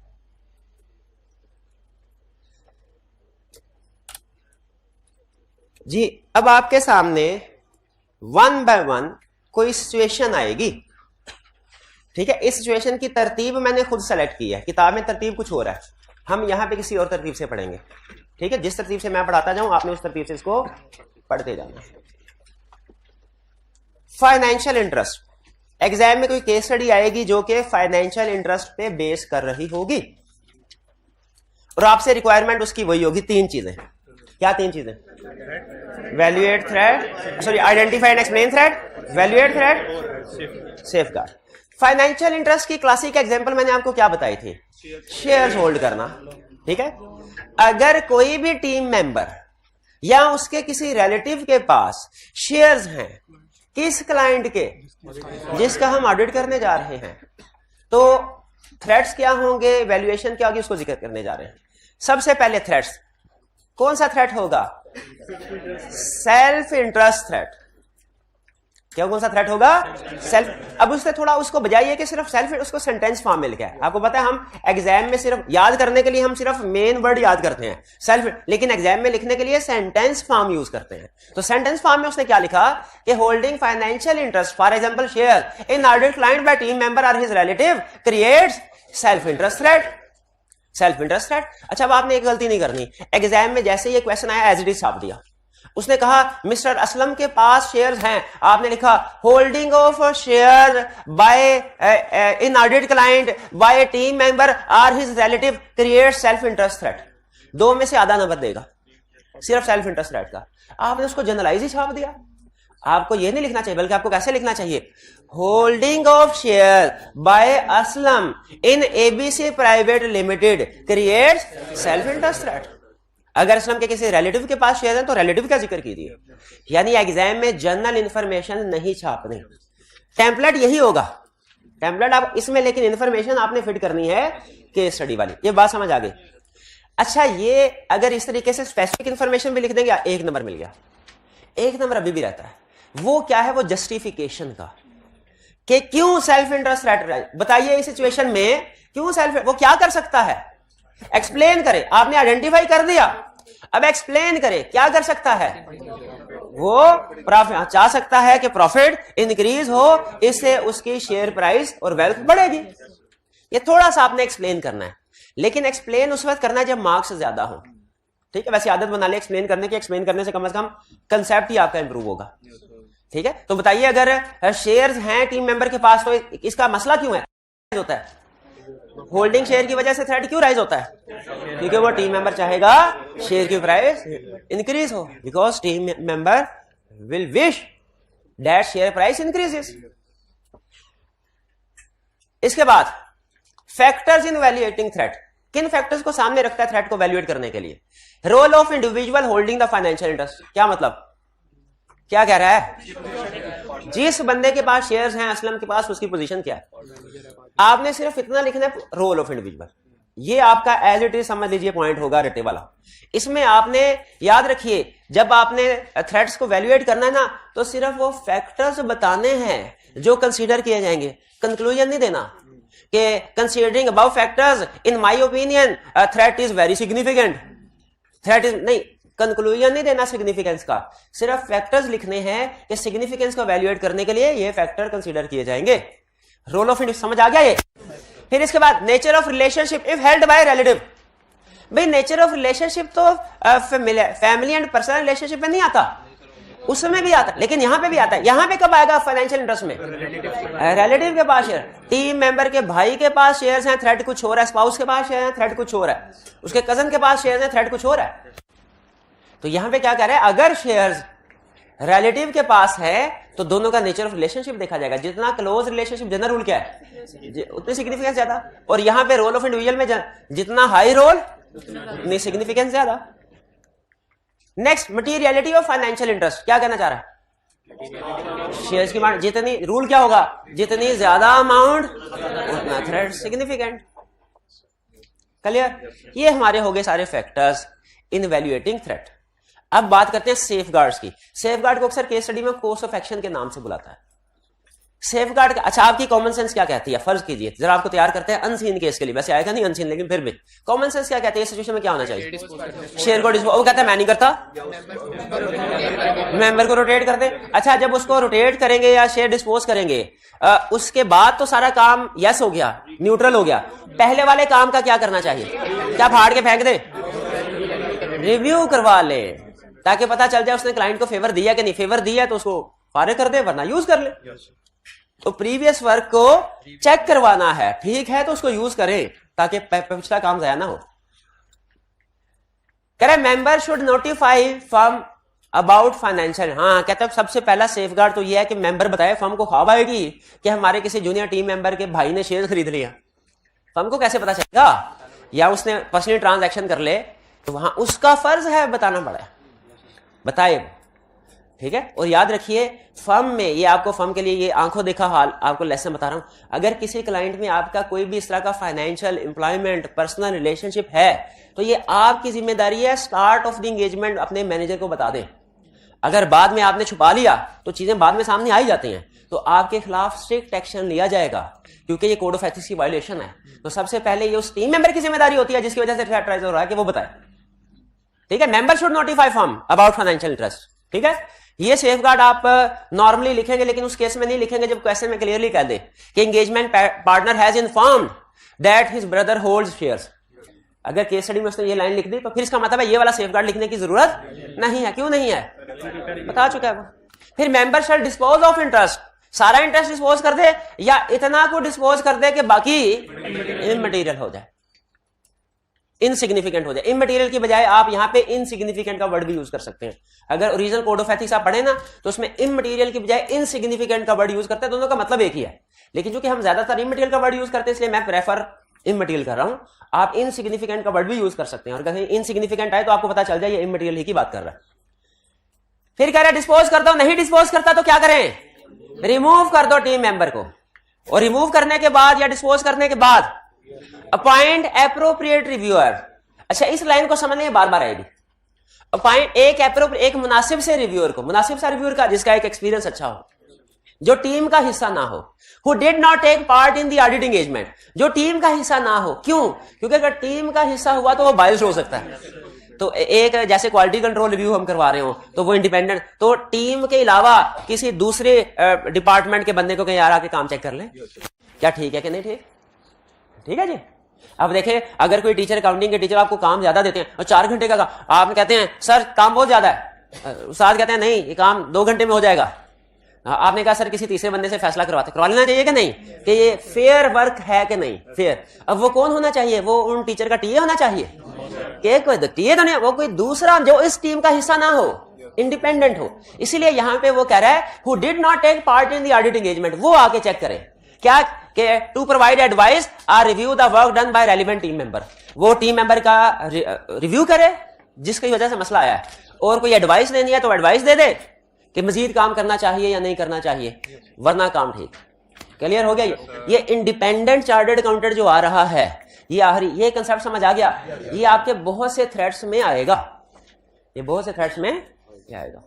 S1: जी। अब आपके सामने वन बाय वन कोई सिचुएशन आएगी, ठीक है? इस सिचुएशन की तरतीब मैंने खुद सेलेक्ट की है, किताब में तरतीब कुछ हो रहा है, हम यहां पे किसी और तरतीब से पढ़ेंगे। ठीक है, जिस तरतीब से मैं पढ़ाता जाऊं आपने उस तरतीब से इसको पढ़ते जाना। फाइनेंशियल इंटरेस्ट, एग्जाम में कोई केस स्टडी आएगी जो कि फाइनेंशियल इंटरेस्ट पे बेस कर रही होगी और आपसे रिक्वायरमेंट उसकी वही होगी, तीन चीजें। क्या तीन चीजें? Valuate threat, sorry identify and explain threat, valuate threat, safeguard. Financial interest की क्लासिक एग्जांपल मैंने आपको क्या बताई थी? शेयर्स होल्ड करना। ठीक है, अगर कोई भी टीम मेंबर या उसके किसी रिलेटिव के पास शेयर्स हैं, किस क्लाइंट के? जिसका हम ऑडिट करने जा रहे हैं, तो थ्रेट्स क्या होंगे, वैल्यूएशन क्या होगी, उसको जिक्र करने जा रहे हैं। सबसे पहले थ्रेट्स, कौन सा थ्रेट होगा? Self interest threat. क्या कौन सा थ्रेट होगा? सेल्फ। अब उससे थोड़ा उसको बजाइए कि सिर्फ सेल्फ, उसको सेंटेंस फॉर्म में लिखा है। आपको पता है हम एग्जाम में सिर्फ याद करने के लिए हम सिर्फ मेन वर्ड याद करते हैं सेल्फ, लेकिन एग्जाम में लिखने के लिए सेंटेंस फॉर्म यूज करते हैं। तो सेंटेंस फॉर्म में उसने क्या लिखा कि holding financial interest for example share in audit client by team member और his relative creates self interest threat. Self interest threat. अच्छा, अब आपने एक गलती नहीं करनी, एग्जाम में जैसे ये क्वेश्चन आया एज इट इज छाप दिया। उसने कहा मिस्टर असलम के पास शेयर्स हैं, आपने लिखा holding of share by in audit client by a team member or his relative create self interest threat. 2 में से आधा नंबर देगा सिर्फ सेल्फ इंटरेस्ट थ्रेट का। आपने उसको जनरलाइज ही छाप दिया। आपको यह नहीं लिखना चाहिए, बल्कि आपको कैसे लिखना चाहिए, holding of share by Aslam in ABC private limited creates self interest threat. अगर असलम के किसी रिलेटिव के पास शेयर है तो रिलेटिव का जिक्र कीजिए, यानी एग्जाम में जनरल इंफॉर्मेशन नहीं छापनी। टेम्पलेट यही होगा, टेम्पलेट आप इसमें, लेकिन इंफॉर्मेशन आपने फिट करनी है केस स्टडी वाली। ये बात समझ आ गई। अच्छा, ये अगर इस तरीके से स्पेसिफिक इंफॉर्मेशन भी लिख देंगे 1 नंबर मिल गया। 1 नंबर अभी भी रहता है। वो क्या है, वो जस्टिफिकेशन का, कि क्यों सेल्फ इंटरेस्ट थ्रेट, बताइए इस सिचुएशन में क्यों सेल्फ, वो क्या कर सकता है, एक्सप्लेन करे। आपने आइडेंटिफाई कर दिया, अब एक्सप्लेन करे क्या कर सकता है। वो प्रॉफिट चाह सकता है कि प्रॉफिट इंक्रीज हो, इससे उसकी शेयर प्राइस और वेल्थ बढ़ेगी। ये थोड़ा सा आपने एक्सप्लेन करना है, लेकिन एक्सप्लेन उस वक्त करना है जब मार्क्स ज्यादा हो। ठीक है, वैसे आदत बना ले एक्सप्लेन करने की, एक्सप्लेन करने से कम कंसेप्ट ही आपका इंप्रूव होगा। ठीक है, तो बताइए अगर शेयर्स हैं टीम मेंबर के पास, तो इसका मसला क्यों है, होता है होल्डिंग शेयर की वजह से थ्रेट क्यों राइज होता है, क्योंकि वो टीम मेंबर चाहेगा शेयर की प्राइस इंक्रीज हो, because team member will wish that share price increases. इसके बाद फैक्टर्स इन वैल्यूएटिंग थ्रेट, किन फैक्टर्स को सामने रखता है थ्रेट को वैल्यूएट करने के लिए। Role of individual holding the financial interest, क्या मतलब, क्या कह रहा है, जिस बंदे के पास शेयर्स हैं असलम के पास, उसकी पोजीशन क्या है। आपने सिर्फ इतना लिखना है, रोल ऑफ इंडिविजुअल। ये आपका एज इट इज समझ लीजिए पॉइंट होगा रटे वाला। इसमें आपने याद रखिए, जब आपने थ्रेट्स को वैल्यूएट करना है ना, तो सिर्फ वो फैक्टर्स बताने हैं जो कंसीडर किए जाएंगे, कंक्लूजन नहीं देना कि considering above factors in my opinion threat is very significant, threat is नहीं, कंक्लूजन नहीं देना सिग्निफिकेंस का, सिर्फ फैक्टर्स लिखने हैं कि सिग्निफिकेंस को वैल्यूएट करने के लिए ये फैक्टर कंसीडर किए जाएंगे। रोल ऑफ इंडिविजुअल समझ आ गया ये। फिर इसके बाद nature of relationship if held by relative. भाई नेचर ऑफ रिलेशनशिप तो फैमिली एंड पर्सनल रिलेशनशिप में नहीं आता, उसमें भी आता, लेकिन यहां पे भी आता है। यहां पे कब आएगा, फाइनेंशियल इंटरेस्ट में, रिलेटिव के पास शेयर, टीम मेंबर के भाई के पास शेयर्स हैं, थ्रेट कुछ और है, स्पाउस के पास शेयर है, थ्रेट कुछ और है, उसके कजन के पास शेयर है, थ्रेट कुछ और है। तो यहां पे क्या कह रहा है, अगर शेयर्स रिलेटिव के पास है तो दोनों का नेचर ऑफ रिलेशनशिप देखा जाएगा। जितना क्लोज रिलेशनशिप, जनरल रूल क्या है, उतनी सिग्निफिकेंस ज्यादा। और यहां पे रोल ऑफ इंडिविजुअल में जितना हाई रोल उतनी सिग्निफिकेंस ज्यादा। Next, materiality of financial interest, क्या कहना चाह रहा है, शेयर्स की अमाउंट जितनी, रूल क्या होगा, जितनी ज्यादा अमाउंट उतना थ्रेट सिग्निफिकेंट। क्लियर, ये हमारे हो गए सारे फैक्टर्स इन वैल्यूएटिंग थ्रेट। अब बात करते हैं सेफगार्ड्स की। सेफगार्ड को अक्सर केस स्टडी में कोर्स ऑफ एक्शन के नाम से बुलाता है। सेफगार्ड, अच्छा आपकी कॉमन सेंस क्या कहती है, फर्ज कीजिए जरा आपको तैयार करते हैं अनसीन केस के लिए, वैसे आएगा नहीं अनसीन, लेकिन फिर भी कॉमन सेंस क्या कहती है, इस सिचुएशन में क्या होना चाहिए, शेयर को डिस्पोज, वो कहता है मैं नहीं करता, मेंबर को रोटेट कर दे। अच्छा, जब उसको रोटेट करेंगे या शेयर डिस्पोज करेंगे, उसके बाद तो सारा काम यस हो गया, न्यूट्रल हो गया, पहले वाले काम का क्या करना चाहिए, क्या फाड़ के फेंक दे, रिव्यू करवा ले, ताकि पता चल जाए उसने क्लाइंट को फेवर दिया कि नहीं, फेवर दिया तो उसको फारिग कर दे, वरना यूज कर ले। तो प्रीवियस वर्क को चेक करवाना है, ठीक है तो उसको यूज करें ताकि पिछला काम जाया ना हो। कह रहे member should notify firm about financial, हाँ कहते हैं सबसे पहला सेफगार्ड तो यह है कि मेंबर बताए, फर्म को ख्वाब आएगी कि हमारे किसी जूनियर टीम मेंबर के भाई ने शेयर खरीद लिया, फर्म को कैसे पता चलेगा, या उसने पर्सनली ट्रांजैक्शन कर ले, तो वहां उसका फर्ज है बताना पड़ा, बताए, ठीक है। और याद रखिए फर्म में, ये आपको फर्म के लिए ये आंखों देखा हाल आपको लेसन बता रहा हूं, अगर किसी क्लाइंट में आपका कोई भी इस तरह का फाइनेंशियल, एम्प्लॉयमेंट, पर्सनल रिलेशनशिप है, तो ये आपकी जिम्मेदारी है स्टार्ट ऑफ द एंगेजमेंट अपने मैनेजर को बता दें। अगर बाद में आपने छुपा लिया तो चीजें बाद में सामने आ ही जाती हैं, तो आपके खिलाफ स्ट्रिक्ट एक्शन लिया जाएगा, क्योंकि ये कोड ऑफ एथिक्स की वायलेशन है। तो सबसे पहले ये उस टीम मेंबर की जिम्मेदारी होती है जिसकी वजह से थ्रेट राइज हो रहा है कि वो बताए, ठीक है। Member should notify firm about financial interest, ठीक है। ये सेफगार्ड आप नॉर्मली लिखेंगे, लेकिन उस केस में नहीं लिखेंगे जब क्वेश्चन में क्लियरली कह दे कि engagement partner has informed that his brother holds shares. अगर केस स्टडी में उसने ये लाइन लिख दी तो फिर इसका मतलब है ये वाला सेफगार्ड लिखने की जरूरत नहीं है। क्यों नहीं है? बता चुका है वो। फिर member shell dispose of interest, सारा इंटरेस्ट डिस्पोज कर दे या इतना को डिस्पोज कर दे कि बाकी इमटेरियल हो जाए, इनसिग्निफिकेंट हो जाए। इमटेरियल की बजाय आप यहां पे इनसिग्निफिकेंट का वर्ड भी यूज कर सकते हैं। अगर ओरिजिनल कोड ऑफ एथिक्स आप पढ़े ना तो उसमें इमटेरियल की बजाय इनसिग्निफिकेंट का वर्ड यूज करते हैं, दोनों का मतलब एक ही है। लेकिन चूंकि हम ज्यादातर इमटेरियल का वर्ड यूज करते हैं इसलिए मैं प्रेफर इमटेरियल कर रहा हूं। आप इनसिग्निफिकेंट का वर्ड भी यूज कर सकते हैं और कहीं इनसिग्निफिकेंट आए तो आपको पता चल जाए ये इमटेरियल ही की बात कर रहा है। फिर कह रहा है डिस्पोज कर दो, नहीं डिस्पोज करता तो क्या करें? रिमूव कर दो टीम मेंबर को। और रिमूव करने के बाद या डिस्पोज करने के बाद अपॉइंट एप्रोप्रिएट रिव्यूअर। अच्छा, इस लाइन को समझने बार बार आएगी। अपॉइंट एक मुनासिब से रिव्यूअर को, मुनासिब सा रिव्यूअर का जिसका एक एक्सपीरियंस अच्छा हो, जो टीम का हिस्सा ना हो, who did not take part in the audit engagement, जो टीम का हिस्सा ना हो। क्यों? क्योंकि अगर टीम का हिस्सा हुआ तो वो बायस्ड हो सकता है। तो एक जैसे क्वालिटी कंट्रोल रिव्यू हम करवा रहे हो तो वो इंडिपेंडेंट, तो टीम के अलावा किसी दूसरे डिपार्टमेंट के बंदे को कहीं यार आके काम चेक कर ले, क्या ठीक है कि नहीं ठीक? ठीक है जी। अब देखें, अगर कोई टीचर, अकाउंटिंग के टीचर आपको काम ज्यादा देते हैं और 4 घंटे का आप कहते हैं सर काम बहुत ज्यादा है, उस्ताद कहते हैं नहीं ये काम 2 घंटे में हो जाएगा। आपने कहा सर किसी तीसरे बंदे से फैसला करवा लेना चाहिए कि नहीं, कि ये फेयर वर्क है कि नहीं फेयर। अब वो कौन होना चाहिए? वो उन टीचर का टीए होना चाहिए कि कोई टीए तो नहीं, वो कोई दूसरा जो इस टीम का हिस्सा ना हो, इंडिपेंडेंट हो। इसीलिए यहां पे वो कह रहा है who did not take part in the audit engagement, वो आके चेक करे क्या कि टू प्रोवाइड एडवाइस और review the work done by relevant team member. वो टीम मेंबर का रिव्यू करे जिसकी वजह से मसला आया है, और कोई एडवाइस देनी है तो एडवाइस दे दे कि मजीद काम करना चाहिए या नहीं करना चाहिए, वरना काम ठीक। क्लियर हो गया? ये इंडिपेंडेंट चार्टर्ड अकाउंटेंट जो आ रहा है, ये आखिरी, ये कंसेप्ट समझ आ गया। ये आपके बहुत से थ्रेड्स में आएगा, ये बहुत से थ्रेड्स में आएगा।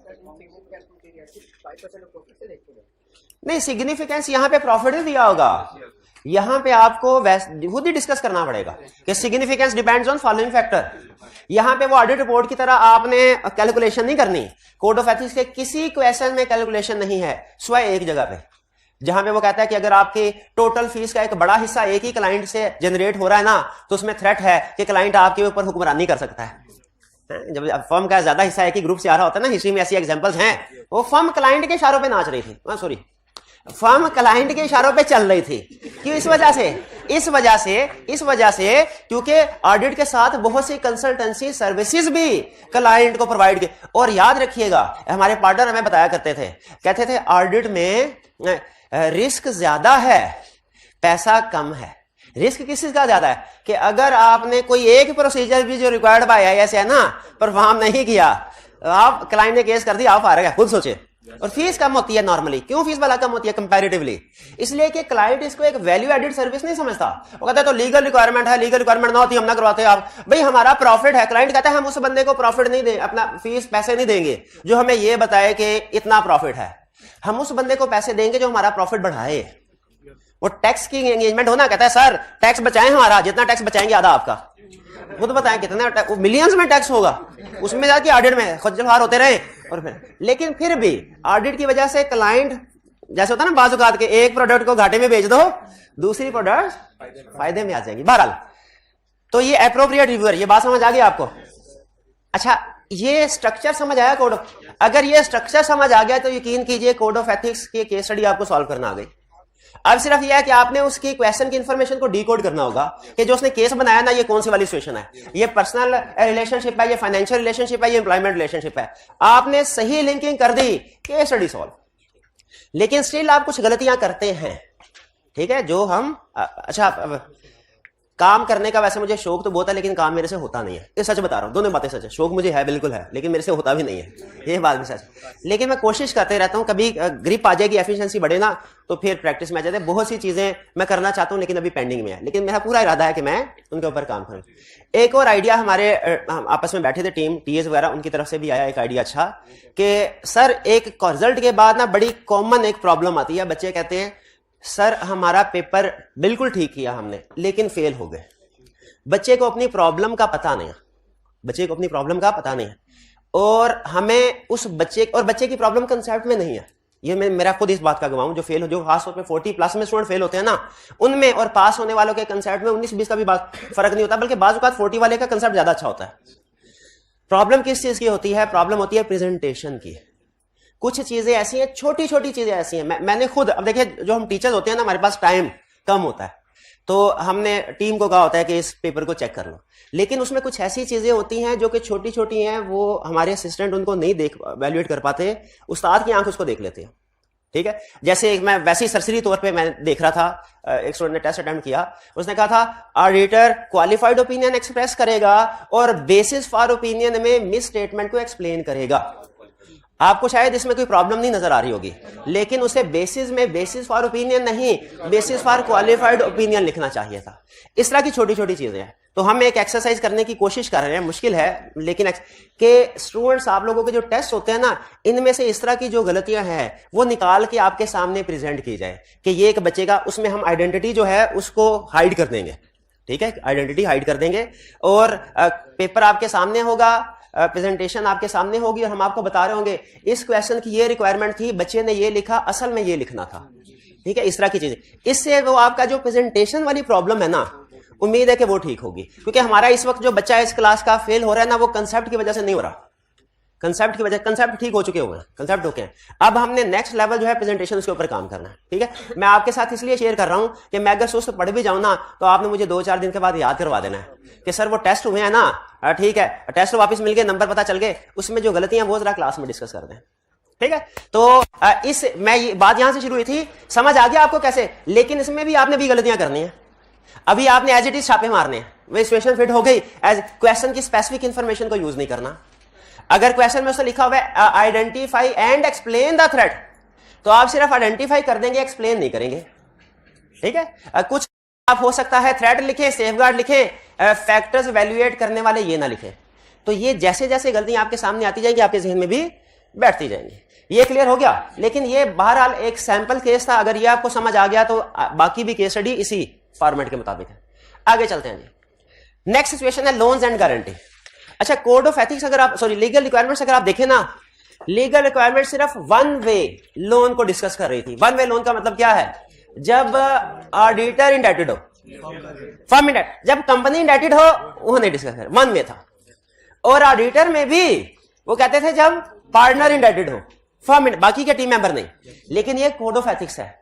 S1: नहीं, सिग्निफिकेंस यहां पे प्रॉफिट ही दिया होगा, यहां पे आपको खुद ही डिस्कस करना पड़ेगा कि significance depends on following factor. यहां पे वो ऑडिट रिपोर्ट की तरह आपने कैलकुलेशन नहीं करनी। कोड ऑफ एथिक्स के किसी क्वेश्चन में कैलकुलेशन नहीं है, स्वयं एक जगह पे, जहां पे वो कहता है कि अगर आपकी टोटल फीस का एक बड़ा हिस्सा एक ही क्लाइंट से जनरेट हो रहा है ना, तो उसमें थ्रेट है कि क्लाइंट आपके ऊपर हुक्मरानी कर सकता है। जब फर्म का ज्यादा हिस्सा एक ही ग्रुप से आ रहा होता है ना, हिस्ट्री में ऐसी एग्जांपल्स हैं, वो फर्म क्लाइंट के इशारों पे नाच रही थी, सॉरी फर्म क्लाइंट के इशारों पे चल रही थी। क्यों? इस वजह से क्योंकि ऑडिट के साथ बहुत सी कंसल्टेंसी सर्विसेज भी क्लाइंट को प्रोवाइड की। और याद रखिएगा, हमारे पार्टनर हमें बताया करते थे, कहते थे ऑडिट में रिस्क ज्यादा है, पैसा कम है। रिस्क किस चीज का ज्यादा है कि अगर आपने कोई एक प्रोसीजर भी जो रिक्वायर्ड बाय आईएएस है ना परफॉर्म नहीं किया, आप क्लाइंट ने केस कर दिया, आप फारग है, खुद सोचे। और फीस कम होती है नॉर्मली। क्यों फीस वाला कम होती है कंपैरेटिवली? इसलिए कि क्लाइंट इसको एक वैल्यू एडेड सर्विस नहीं समझता। वो कहता है तो लीगल रिक्वायरमेंट है, लीगल रिक्वायरमेंट ना होती हम ना करवाते। आप भाई हमारा प्रॉफिट है, क्लाइंट कहता है हम उस बंदे को प्रॉफिट नहीं दें, अपना फीस पैसे नहीं देंगे जो हमें ये बताए कि इतना प्रॉफिट है। हम उस बंदे को पैसे देंगे जो हमारा प्रॉफिट बढ़ाए। वो टैक्स की एंगेजमेंट होना, कहता है सर टैक्स बचाएं हमारा, जितना टैक्स बचाएंगे आधा आपका। वो तो बताएं कितना, मिलियंस में टैक्स होगा, उसमें जाके ऑडिट में खज्जलवार होते रहे। और फिर लेकिन फिर भी ऑडिट की वजह से क्लाइंट, जैसे होता है ना बाज़ औक़ात के एक प्रोडक्ट को घाटे में बेच दो, दूसरी प्रोडक्ट फायदे में आ जाएगी। बहरहाल तो ये एप्रोप्रिएट रिव्यूअर, ये बात समझ आ गई आपको? अच्छा, ये स्ट्रक्चर समझ आया कोड? अगर ये स्ट्रक्चर समझ आ गया तो यकीन कीजिए कोड ऑफ एथिक्स की केस स्टडी आपको सॉल्व करना आ गई। अब सिर्फ यह है कि आपने उसकी क्वेश्चन की इंफॉर्मेशन को डिकोड करना होगा कि जो उसने केस बनाया ना, ये कौन सी वाली सिचुएशन है, ये पर्सनल रिलेशनशिप है, ये फाइनेंशियल रिलेशनशिप है, ये एम्प्लॉयमेंट रिलेशनशिप है। आपने सही लिंकिंग कर दी, केस स्टडी सॉल्व। लेकिन स्टिल आप कुछ गलतियां करते हैं, ठीक है, जो हम अच्छा काम करने का वैसे मुझे शौक तो बहुत है, लेकिन काम मेरे से होता नहीं है, ये सच बता रहा हूं, दोनों बातें सच है। शौक मुझे है, बिल्कुल है, लेकिन मेरे से होता भी नहीं है, ये बात भी सच है। लेकिन मैं कोशिश करते रहता हूं, कभी ग्रिप आ जाएगी, एफिशिएंसी बढ़े ना तो फिर प्रैक्टिस में आ जाते हैं। बहुत सी चीजें मैं करना चाहता हूं लेकिन अभी पेंडिंग में है, लेकिन मेरा पूरा इरादा है कि मैं उनके ऊपर काम करूं। एक और आइडिया हमारे आपस में बैठे थे टीम टीएस वगैरह, उनकी तरफ से भी आया एक आइडिया अच्छा कि सर एक रिजल्ट के बाद ना बड़ी कॉमन एक प्रॉब्लम आती है, बच्चे कहते हैं सर हमारा पेपर बिल्कुल ठीक किया हमने लेकिन फेल हो गए। बच्चे को अपनी प्रॉब्लम का पता नहीं है, बच्चे को अपनी प्रॉब्लम का पता नहीं है, और हमें उस बच्चे की प्रॉब्लम कंसेप्ट में नहीं है। ये मेरा खुद इस बात का गवाह हूं, जो फेल हो, जो खासतौर पे 40+ में स्टूडेंट फेल होते हैं ना, उनमें और पास होने वालों के कंसेप्ट में 19-20 का भी फर्क नहीं होता, बल्कि बाज़ औक़ात 40 वाले का कंसेप्ट ज्यादा अच्छा होता है। प्रॉब्लम किस चीज की होती है? प्रॉब्लम होती है प्रेजेंटेशन की। कुछ चीजें ऐसी हैं, छोटी छोटी चीजें ऐसी हैं, मैंने खुद, अब देखिए जो हम टीचर्स होते हैं ना, हमारे पास टाइम कम होता है, तो हमने टीम को कहा होता है कि इस पेपर को चेक कर लो, लेकिन उसमें कुछ ऐसी चीजें होती हैं जो कि छोटी छोटी हैं, वो हमारे असिस्टेंट उनको नहीं वैल्यूएट कर पाते, उस्ताद की आंख उसको देख लेते हैं। ठीक है, जैसे मैं वैसे ही सरसरी तौर पे मैं देख रहा था, एक स्टूडेंट ने टेस्ट अटेम्प्ट किया, उसने कहा था ऑडिटर क्वालिफाइड ओपिनियन एक्सप्रेस करेगा और बेसिस फॉर ओपिनियन में मिस स्टेटमेंट को एक्सप्लेन करेगा। आपको शायद इसमें कोई प्रॉब्लम नहीं नजर आ रही होगी, लेकिन उसे बेसिस में बेसिस फॉर ओपिनियन नहीं, बेसिस फॉर क्वालिफाइड ओपिनियन लिखना चाहिए था। इस तरह की छोटी छोटी चीजें हैं। तो हम एक एक्सरसाइज करने की कोशिश कर रहे हैं, मुश्किल है लेकिन के स्टूडेंट्स, आप लोगों के जो टेस्ट होते हैं ना, इनमें से इस तरह की जो गलतियां हैं वो निकाल के आपके सामने प्रेजेंट की जाए कि ये एक बच्चे का, उसमें हम आइडेंटिटी जो है उसको हाइड कर देंगे। ठीक है, आइडेंटिटी हाइड कर देंगे और पेपर आपके सामने होगा, प्रेजेंटेशन आपके सामने होगी और हम आपको बता रहे होंगे इस क्वेश्चन की ये रिक्वायरमेंट थी, बच्चे ने ये लिखा, असल में ये लिखना था। ठीक है, इस तरह की चीजें, इससे वो आपका जो प्रेजेंटेशन वाली प्रॉब्लम है ना, उम्मीद है कि वो ठीक होगी। क्योंकि हमारा इस वक्त जो बच्चा इस क्लास का फेल हो रहा है ना, वो कंसेप्ट की वजह से नहीं हो रहा, कंसेप्ट की वजह, कंसेप्ट ठीक हो चुके हुए हैं, कंसेप्ट ओके हैं। अब हमने नेक्स्ट लेवल जो है प्रेजेंटेशन उसके ऊपर काम करना है। ठीक है, मैं आपके साथ इसलिए शेयर कर रहा हूं कि मैं अगर सुस्त पढ़ भी जाऊं ना, तो आपने मुझे 2-4 दिन के बाद याद करवा देना है कि सर वो टेस्ट हुए हैं ना, ठीक है, टेस्ट वापस मिल गए, नंबर पता चल गए, उसमें जो गलतियां वो जरा क्लास में डिस्कस कर दें। ठीक है, तो इस मैं ये बात यहां से शुरू हुई थी, समझ आ गया आपको कैसे, लेकिन इसमें भी आपने भी गलतियां करनी है। अभी आपने एज इट इज छापे मारने हैं, वो सिचुएशन फिट हो गई, एज क्वेश्चन की स्पेसिफिक इंफॉर्मेशन को यूज नहीं करना। अगर क्वेश्चन में उससे लिखा हुआ है identify and explain the threat, तो आप सिर्फ आइडेंटिफाई कर देंगे, एक्सप्लेन नहीं करेंगे। ठीक है, कुछ आप हो सकता है थ्रेट लिखें, सेफगार्ड लिखें, फैक्टर्स वैल्यूएट करने वाले ये ना लिखें। तो ये जैसे जैसे गलतियां आपके सामने आती जाएंगी, आपके जहन में भी बैठती जाएंगी। ये क्लियर हो गया, लेकिन ये बहरहाल एक सैंपल केस था, अगर ये आपको समझ आ गया तो बाकी भी केस स्टडी इसी फॉर्मेट के मुताबिक है। आगे चलते हैं जी। नेक्स्ट सिचुएशन है लोन्स एंड गारंटी। अच्छा, कोड ऑफ एथिक्स अगर आप, सॉरी लीगल रिक्वायरमेंट्स अगर आप देखें ना, लीगल रिक्वायरमेंट सिर्फ वन वे लोन को डिस्कस कर रही थी। वन वे लोन का मतलब क्या है? जब ऑडिटर इंडेटेड हो, फर्म इंडेटेड, जब कंपनी इंडेटेड हो, वो नहीं डिस्कस कर, वन वे था। और ऑडिटर में भी वो कहते थे जब पार्टनर इंडेटेड हो, फर्म, बाकी के टीम मेंबर नहीं। लेकिन ये कोड ऑफ एथिक्स है,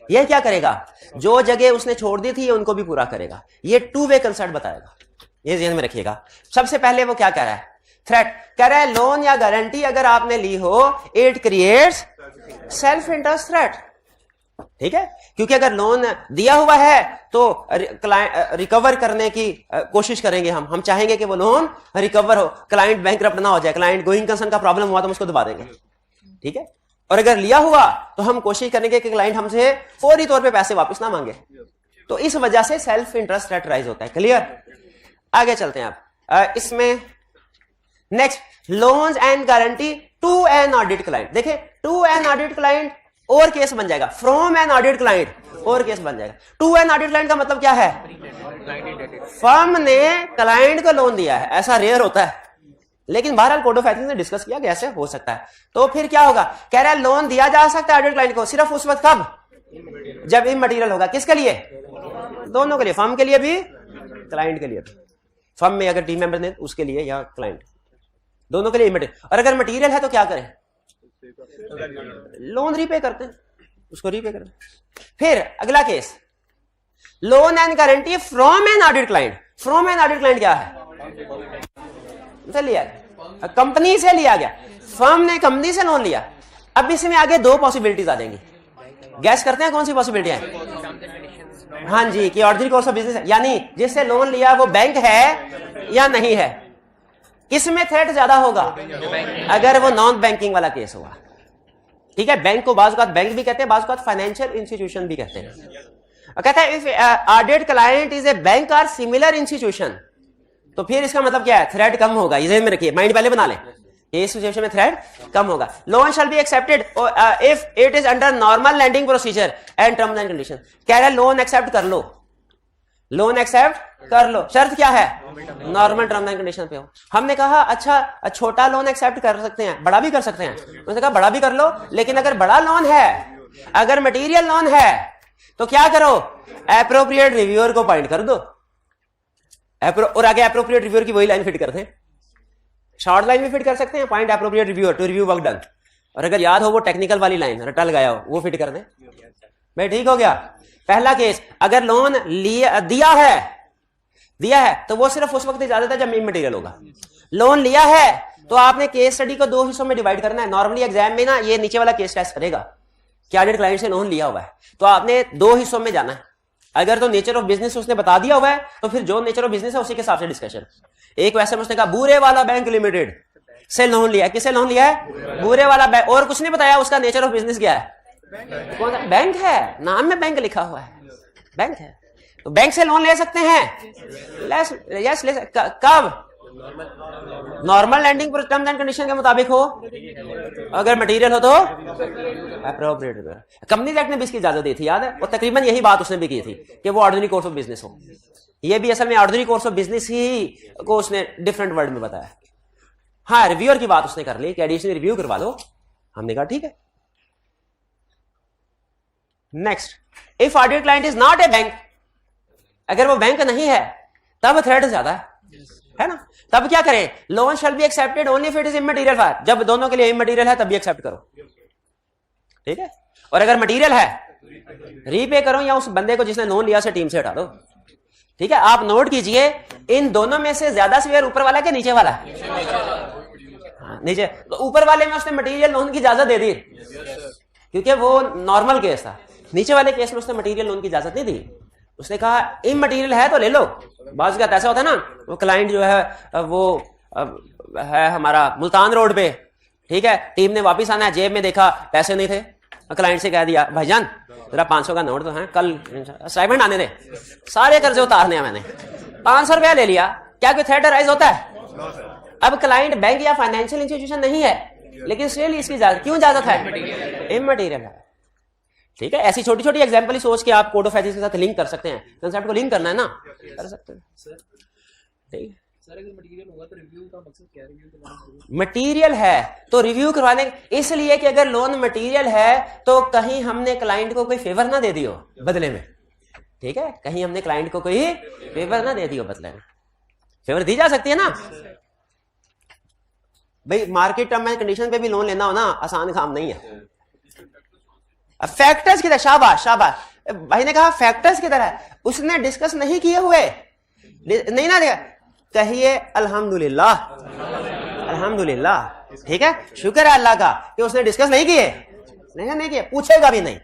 S1: ये क्या करेगा, जो जगह उसने छोड़ दी थी उनको भी पूरा करेगा। ये टू वे कंसेप्ट बताएगा, ये ध्यान में रखिएगा। सबसे पहले वो क्या कह रहा है, थ्रेट कह रहा है लोन या गारंटी अगर आपने ली हो, it creates self interest threat. ठीक है, क्योंकि अगर लोन दिया हुआ है तो रिकवर करने की कोशिश करेंगे, हम चाहेंगे कि वो लोन रिकवर हो, क्लाइंट बैंकरप्ट ना हो जाए, क्लाइंट गोइंग कंसर्न का प्रॉब्लम हुआ तो हम उसको दबा देंगे। ठीक है, और अगर लिया हुआ तो हम कोशिश करेंगे कि क्लाइंट हमसे फौरी तौर पे पैसे वापस ना मांगे। तो इस वजह से सेल्फ इंटरेस्ट थ्रेट राइज होता है। क्लियर? आगे चलते हैं आप इसमें। Next, loans and guarantee to an audit client. देखें, टू एन ऑडिट क्लाइंट और केस बन जाएगा, फ्रॉम एन ऑडिट क्लाइंट और केस बन जाएगा। टू एन ऑडिट क्लाइंट का मतलब क्या है, फर्म ने क्लाइंट को लोन दिया है, ऐसा रेयर होता है, लेकिन बहरहाल कोड ऑफ एथिक्स ने डिस्कस किया कि ऐसे हो सकता है। तो फिर क्या होगा, कह रहा है लोन दिया जा सकता है ऑडिट क्लाइंट को सिर्फ उस वक्त, कब, जब इमटेरियल होगा। किसके लिए? दोनों के लिए, फर्म के लिए भी, क्लाइंट के लिए भी। फर्म में अगर टीम मेंबर ने उसके लिए, या क्लाइंट, दोनों के लिए इमटेरियल। और अगर मटेरियल है तो क्या करें, लोन रीपे करते हैं, उसको रीपे करते हैं। फिर अगला case, loan and guarantee from an audit client. From an audit client क्या है, लिया गया, कंपनी से लिया गया, फर्म ने कंपनी से लोन लिया। अब इसमें आगे दो पॉसिबिलिटीज आ जाएंगी, गैस करते हैं कौन सी पॉसिबिलिटी है? हाँ जी, कि ऑर्डिनरी कोर्स ऑफ बिजनेस है, यानी जिससे लोन लिया वो बैंक है या नहीं है। किसमें थ्रेट ज्यादा होगा, अगर वो नॉन बैंकिंग वाला केस होगा। ठीक है, बैंक को बाज़ बैंक भी कहते हैं, बाज़ फाइनेंशियल इंस्टीट्यूशन भी कहते हैं। कहता है if audit client is a bank और सिमिलर इंस्टीट्यूशन, तो फिर इसका मतलब क्या है, थ्रेट कम होगा। ये ध्यान में रखिए, माइंड पहले बना लें, इस सिचुएशन में थ्रेट कम होगा। Loan shall be accepted if it is under normal lending procedure and terms and condition. कह रहा है लोन एक्सेप्ट कर लो, लोन एक्सेप्ट कर लो, शर्त क्या है? नॉर्मल टर्म एंड कंडीशन पे हो। हमने कहा अच्छा छोटा लोन एक्सेप्ट कर सकते हैं, बड़ा भी कर सकते हैं। उन्होंने कहा बड़ा भी कर लो, लेकिन अगर बड़ा लोन है, अगर मटेरियल लोन है, तो क्या करो? एप्रोप्रिएट रिव्यूअर को पॉइंट कर दो। और आगे एप्रोप्रिएट रिव्यूअर की वही लाइन फिट करते हैं, शॉर्ट लाइन भी फिट कर सकते हैं, appoint appropriate reviewer to review work done. और अगर याद हो वो टेक्निकल वाली लाइन रटा लगाया हो, वो फिट कर दें भाई। ठीक हो गया। पहला केस, अगर लोन दिया है तो वो सिर्फ उस वक्त इजाजत है जब मटेरियल होगा। लोन लिया है तो आपने केस स्टडी को 2 हिस्सों में डिवाइड करना है। नॉर्मली एग्जाम में ना ये नीचे वाला केस टेस्ट करेगा कि ऑडिट क्लाइंट से लोन लिया हुआ है, तो आपने 2 हिस्सों में जाना है। अगर तो नेचर ऑफ बिजनेस उसने बता दिया हुआ है तो फिर जो नेचर ऑफ बिजनेस है उसी के हिसाब से डिस्कशन। एक वैसे में उसने कहा बूरे वाला बैंक लिमिटेड से लोन लिया है। किससे लोन लिया है? बूरे वाला बैंक। और कुछ नहीं बताया उसका नेचर ऑफ बिजनेस क्या है। कौन सा बैंक है? नाम में बैंक लिखा हुआ है, बैंक है। तो बैंक से लोन ले सकते हैं, यस ले कब? Normal lending terms and condition के मुताबिक हो, अगर मटेरियल हो तो एप्रोप्रिएट। कंपनीज एक्ट ने भी इसकी इजाजत दी थी, याद है? और तकरीबन यही बात उसने भी की थी कि वो ऑर्डिनरी कोर्स ऑफ बिजनेस हो। ये भी असल में ऑर्डिनरी कोर्स ऑफ बिजनेस ही को उसने डिफरेंट वर्ड में बताया। हाँ, रिव्यूअर की बात उसने कर ली कि एडिशनल रिव्यू करवा लो। हमने कहा ठीक है। Next, if audit client is not a bank, अगर वो बैंक नहीं है तब थ्रेट ज्यादा है ना। तब क्या करें? Loan shall be accepted only if it is immaterial fire. जब दोनों के लिए इमटेरियल है तब भी एक्सेप्ट करो, ठीक है। और अगर मटेरियल है, रीपे करो या उस बंदे को जिसने लोन लिया से टीम से हटा दो, ठीक है। आप नोट कीजिए, इन दोनों में से ज्यादा सीवियर ऊपर वाला के नीचे वाला? नीचे। तो ऊपर वाले में उसने मटेरियल लोन की इजाजत दे दी क्योंकि वो नॉर्मल केस था। नीचे वाले केस में उसने मटेरियल लोन की इजाजत नहीं दी। उसने कहा इमटेरियल है तो ले लो। बात का ऐसा होता है ना, वो क्लाइंट जो है वो है हमारा मुल्तान रोड पे, ठीक है। टीम ने वापस आना है, जेब में देखा पैसे नहीं थे, क्लाइंट से कह दिया भाईजान जरा 500 का नोट तो है, कल स्टाइपेंड आने दे, सारे कर्जे उतारने हैं। मैंने 500 रुपया ले लिया। क्या कोई थ्रेट राइज होता है? अब क्लाइंट बैंक या फाइनेंशियल इंस्टीट्यूशन नहीं है, लेकिन स्टिल इसकी इजाजत, क्यों इजाजत है? इमटेरियल है, ठीक है। ऐसी छोटी छोटी एग्जांपल ही सोच के आप कोड ऑफ एथिक्स के साथ लिंक कर सकते हैं। कंसेप्ट को लिंक करना है ना, कर सकते हैं, ठीक है।
S2: सर अगर मटेरियल होगा तो रिव्यू का मकसद क्या है? रिव्यू करवाना
S1: मटेरियल है तो रिव्यू करवाने, इसलिए कि अगर लोन मटेरियल है तो कहीं हमने क्लाइंट को कोई फेवर ना दे दियो बदले में, ठीक है। कहीं हमने क्लाइंट को कोई फेवर ना दे दियो बदले में। फेवर दी जा सकती है ना भाई। मार्केट टर्म एंड कंडीशन पे भी लोन लेना हो ना, आसान काम नहीं है। फैक्टर्स किधर? शाबाश शाबाश। भाई ने कहा फैक्टर्स किधर है, उसने डिस्कस नहीं किए हुए, नहीं ना दिया, कहिए अल्हम्दुलिल्लाह, अल्हम्दुलिल्लाह, ठीक है। शुक्र है अल्लाह का कि उसने डिस्कस नहीं किए, नहीं किए, पूछेगा भी नहीं।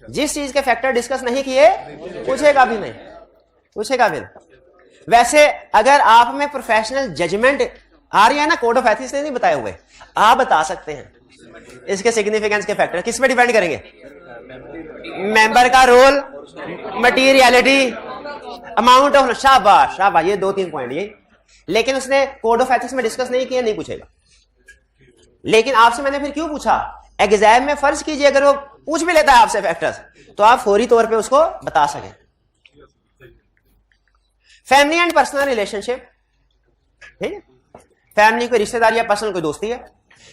S1: जिस चीज के फैक्टर डिस्कस नहीं किए पूछेगा भी नहीं, पूछेगा भी नहीं। वैसे अगर आप में प्रोफेशनल जजमेंट आ रही है ना, कोड ऑफ एथिक्स ने नहीं बताए हुए, आप बता सकते हैं इसके सिग्निफिकेंस के फैक्टर किस पे डिपेंड करेंगे? मेंबर का रोल, मटीरियलिटी, अमाउंट ऑफ। शाबाश शाबाश, ये 2-3 पॉइंट ये। लेकिन उसने कोड ऑफ एथिक्स में डिस्कस नहीं किया, नहीं पूछेगा। लेकिन आपसे मैंने फिर क्यों पूछा? एग्जाम में फर्ज कीजिए अगर वो पूछ भी लेता है आपसे फैक्टर्स, तो आप फौरी तौर पे उसको बता सकें। फैमिली एंड पर्सनल रिलेशनशिप, ठीक है। फैमिली कोई रिश्तेदारी या पर्सनल कोई दोस्ती है।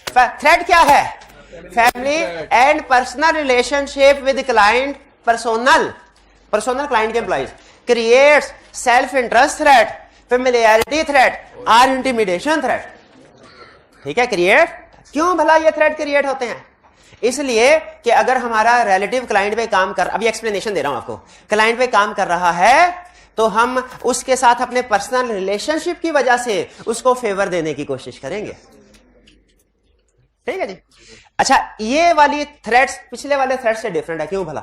S1: थ्रेट क्या है? Family and personal relationship with client, personal client के employees creates self interest threat, familiarity threat और इंटिमिडेशन थ्रेट, ठीक है। क्रिएट क्यों भला ये थ्रेट क्रिएट होते हैं? इसलिए कि अगर हमारा रिलेटिव क्लाइंट पे काम कर, अभी एक्सप्लेनेशन दे रहा हूं आपको, क्लाइंट पे काम कर रहा है तो हम उसके साथ अपने पर्सनल रिलेशनशिप की वजह से उसको फेवर देने की कोशिश करेंगे, ठीक है जी। अच्छा, ये वाली थ्रेट्स पिछले वाले थ्रेट से डिफरेंट है, क्यों भला?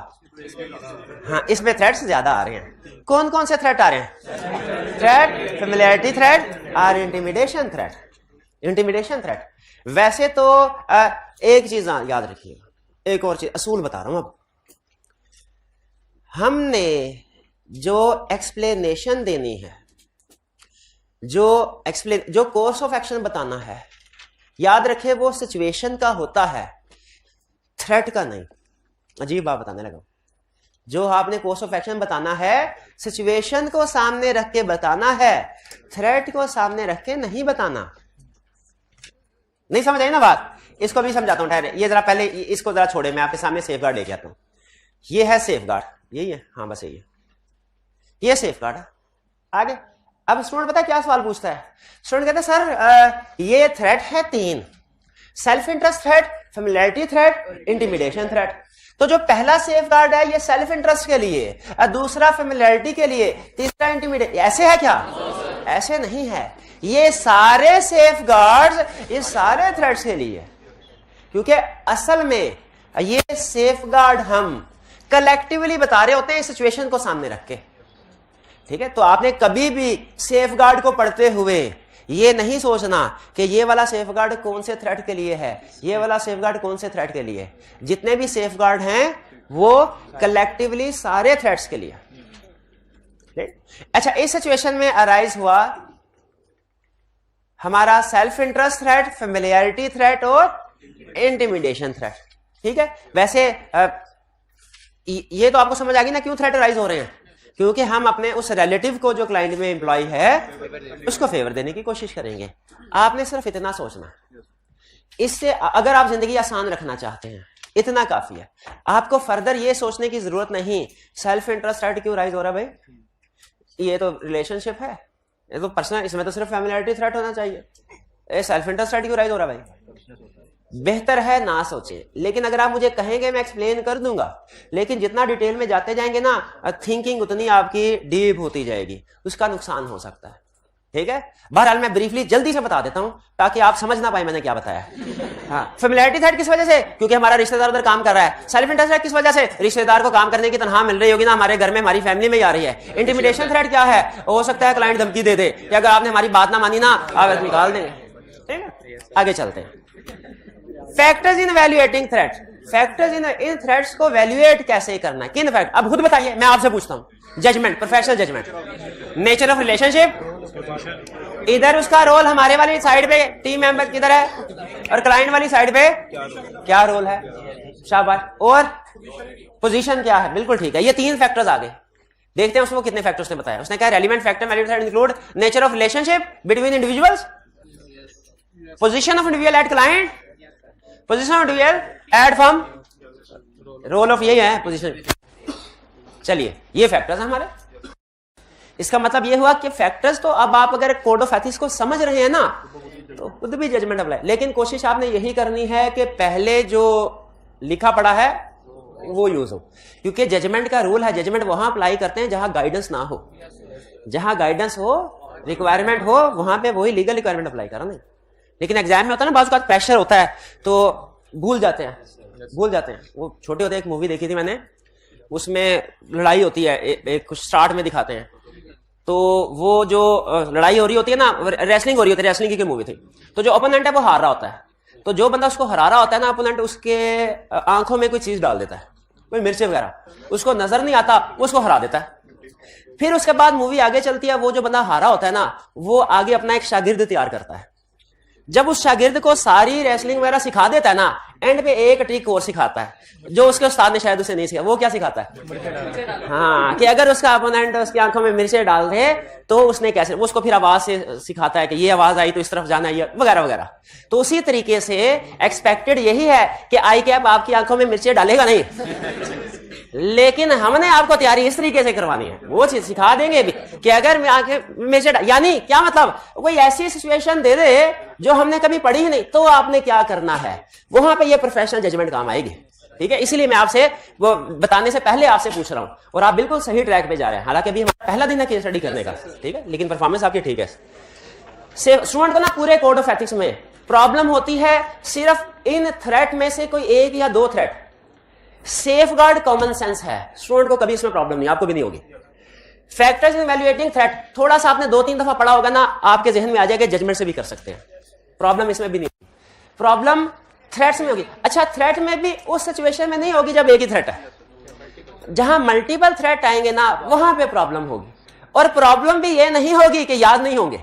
S1: हाँ, इसमें थ्रेट्स ज्यादा आ रहे हैं। कौन कौन से थ्रेट आ रहे हैं? थ्रेट, फेमिलियरिटी थ्रेट और इंटिमिडेशन थ्रेट। इंटिमिडेशन थ्रेट वैसे तो एक चीज याद रखिएगा, एक और चीज असूल बता रहा हूं। अब हमने जो एक्सप्लेनेशन देनी है, जो कोर्स ऑफ एक्शन बताना है, याद रखे वो सिचुएशन का होता है, थ्रेट का नहीं। अजीब बात बताने लगा, जो आपने कोर्स ऑफ एक्शन बताना है, सिचुएशन को सामने रख के बताना है, थ्रेट को सामने रख के नहीं बताना। नहीं समझ आई ना बात? इसको भी समझाता हूं, ठहरे, ये जरा पहले इसको जरा छोड़े, मैं आपके सामने सेफ गार्ड लेके आता हूं। ये है सेफ गार्ड, यही है, हाँ बस यही है, ये सेफ गार्ड है। आगे अब स्टूडेंट पता है क्या सवाल पूछता है? स्टूडेंट कहता है सर ये थ्रेट है 3, self interest threat, familiarity threat, intimidation threat. तो जो पहला सेफ गार्ड है ये सेल्फ इंटरेस्ट के लिए, दूसरा फेमिलियरिटी के लिए, तीसरा इंटिमिडेशन। ऐसे है क्या? ऐसे नहीं है। ये सारे सेफ गार्ड्स ये सारे थ्रेट्स के लिए, क्योंकि असल में ये सेफ गार्ड हम कलेक्टिवली बता रहे होते हैं इस सिचुएशन को सामने रख के। ठीक है, तो आपने कभी भी सेफ गार्ड को पढ़ते हुए ये नहीं सोचना कि ये वाला सेफ गार्ड कौन से थ्रेट के लिए है, ये वाला सेफ गार्ड कौन से थ्रेट के लिए। जितने भी सेफ गार्ड हैं वो कलेक्टिवली सारे थ्रेट्स के लिए। अच्छा, इस सिचुएशन में अराइज हुआ हमारा self interest threat, familiarity threat और इंटिमिडेशन थ्रेट। ठीक है, वैसे ये तो आपको समझ आ गई ना क्यों थ्रेट अराइज हो रहे हैं? क्योंकि हम अपने उस रिलेटिव को जो क्लाइंट में एम्प्लॉय है उसको फेवर देने की कोशिश करेंगे। आपने सिर्फ इतना सोचना, इससे अगर आप जिंदगी आसान रखना चाहते हैं इतना काफी है। आपको फर्दर ये सोचने की जरूरत नहीं सेल्फ इंटरेस्ट थ्रेट क्यों राइज हो रहा है भाई, ये तो रिलेशनशिप है, ये तो पर्सनल, इसमें तो सिर्फ फैमिलियरिटी थ्रेट होना चाहिए, सेल्फ इंटरेस्ट थ्रेट क्यों राइज हो रहा है भाई? बेहतर है ना सोचे। लेकिन अगर आप मुझे कहेंगे मैं एक्सप्लेन कर दूंगा, लेकिन जितना डिटेल में जाते जाएंगे ना थिंकिंग उतनी आपकी डीप होती जाएगी, उसका नुकसान हो सकता है। ठीक है, बहरहाल मैं ब्रीफली जल्दी से बता देता हूं ताकि आप समझ ना पाए मैंने क्या बताया। हाँ, फेमिलियरिटी थ्रेट किस वजह से? क्योंकि हमारा रिश्तेदार उधर काम कर रहा है। सेल्फ इंटरेस्ट थ्रेट किस वजह से? रिश्तेदार को काम करने की तनख्वाह मिल रही होगी ना, हमारे घर में हमारी फैमिली में ही आ रही है। इंटिमिडेशन थ्रेट क्या है? हो सकता है क्लाइंट धमकी दे दे कि अगर आपने हमारी बात ना मानी ना आप निकाल देंगे। ठीक है, आगे चलते हैं। Factors in evaluating threat, factors in threats को वैल्यूएट कैसे करना है, किन फैक्ट? अब खुद बताइए, मैं आपसे पूछता हूं। Judgement, professional judgement, nature of relationship, इधर उसका रोल हमारे वाली साइड पे टीम मेंबर किधर है और क्लाइंट वाली साइड पे क्या रोल है, शाबाश, और पोजीशन क्या है, बिल्कुल ठीक है। ये 3 फैक्टर्स आ गए, देखते हैं उसको कितने फैक्टर्स ने बताया। उसने कहा relevant factor valuating threat include nature of relationship between individuals, position of individual at client, position of individual at firm, role of यही है पोजीशन। चलिए, ये फैक्टर्स हमारे। इसका मतलब ये हुआ कि फैक्टर्स तो अब आप अगर कोड ऑफ एथिक्स को समझ रहे हैं ना तो खुद भी जजमेंट अप्लाई, लेकिन कोशिश आपने यही करनी है कि पहले जो लिखा पड़ा है वो यूज हो, क्योंकि जजमेंट का रूल है, जजमेंट वहां अप्लाई करते हैं जहां गाइडेंस ना हो, जहां गाइडेंस हो, रिक्वायरमेंट हो, वहां पे वही लीगल रिक्वायरमेंट अप्लाई करना। लेकिन एग्जाम में होता है ना बात का प्रेशर होता है तो भूल जाते हैं। वो छोटे होते एक मूवी देखी थी मैंने, उसमें लड़ाई होती है, एक कुछ स्टार्ट में दिखाते हैं, तो वो जो लड़ाई हो रही होती है ना, रेसलिंग हो रही होती है, रेसलिंग की मूवी थी, तो जो ओपोनेंट है वो हार रहा होता है, तो जो बंदा उसको हरा रहा होता है ना ओपोनेंट, उसके आंखों में कोई चीज डाल देता है, कोई मिर्ची वगैरह, उसको नजर नहीं आता, उसको हरा देता है। फिर उसके बाद मूवी आगे चलती है, वो जो बंदा हारा होता है ना वो आगे अपना एक शागिर्द तैयार करता है। जब उस शागिर्द को सारी रेसलिंग वगैरह सिखा देता है ना, एंड पे एक ट्रिक और सिखाता है जो उसके उस्ताद ने शायद उसे नहीं सिखाया। वो क्या सिखाता है? हाँ, कि अगर उसका अपोनेंट उसकी आंखों में मिर्चें डाल दे तो उसने कैसे, उसको फिर आवाज से सिखाता है कि ये आवाज आई तो इस तरफ जाना है, वगैरह वगैरह। तो उसी तरीके से एक्सपेक्टेड यही है कि आई कैप आपकी आंखों में मिर्चें डालेगा नहीं, लेकिन हमने आपको तैयारी इस तरीके से करवानी है, वो चीज सिखा देंगे भी कि अगर मिर्चें, यानी क्या मतलब, कोई ऐसी सिचुएशन दे दे जो हमने कभी पढ़ी ही नहीं, तो आपने क्या करना है, वहां पे ये प्रोफेशनल जजमेंट काम आएगी। ठीक है, इसलिए मैं आपसे वो बताने से पहले आपसे पूछ रहा हूं, और आप बिल्कुल सही ट्रैक पे जा रहे हैं। हालांकि अभी हमारा पहला दिन है केस स्टडी करने का, ठीक है, लेकिन परफॉर्मेंस आपकी ठीक है। स्टूडेंट को ना पूरे कोड ऑफ एथिक्स में प्रॉब्लम होती है सिर्फ इन थ्रेट में से कोई एक या 2 threat. Safe guard common sense है, स्टूडेंट को कभी इसमें प्रॉब्लम नहीं, आपको भी नहीं होगी। फैक्टर्स इन वैल्यूएटिंग थ्रेट थोड़ा सा आपने 2-3 दफा पढ़ा होगा ना, आपके जहन में आ जाएगा, जजमेंट से भी कर सकते हैं, प्रॉब्लम इसमें भी नहीं होगी। प्रॉब्लम थ्रेट्स में होगी। अच्छा, थ्रेट में भी उस सिचुएशन में नहीं होगी जब एक ही थ्रेट है, जहां मल्टीपल थ्रेट आएंगे ना वहां पे प्रॉब्लम होगी। और प्रॉब्लम भी ये नहीं होगी कि याद नहीं होंगे,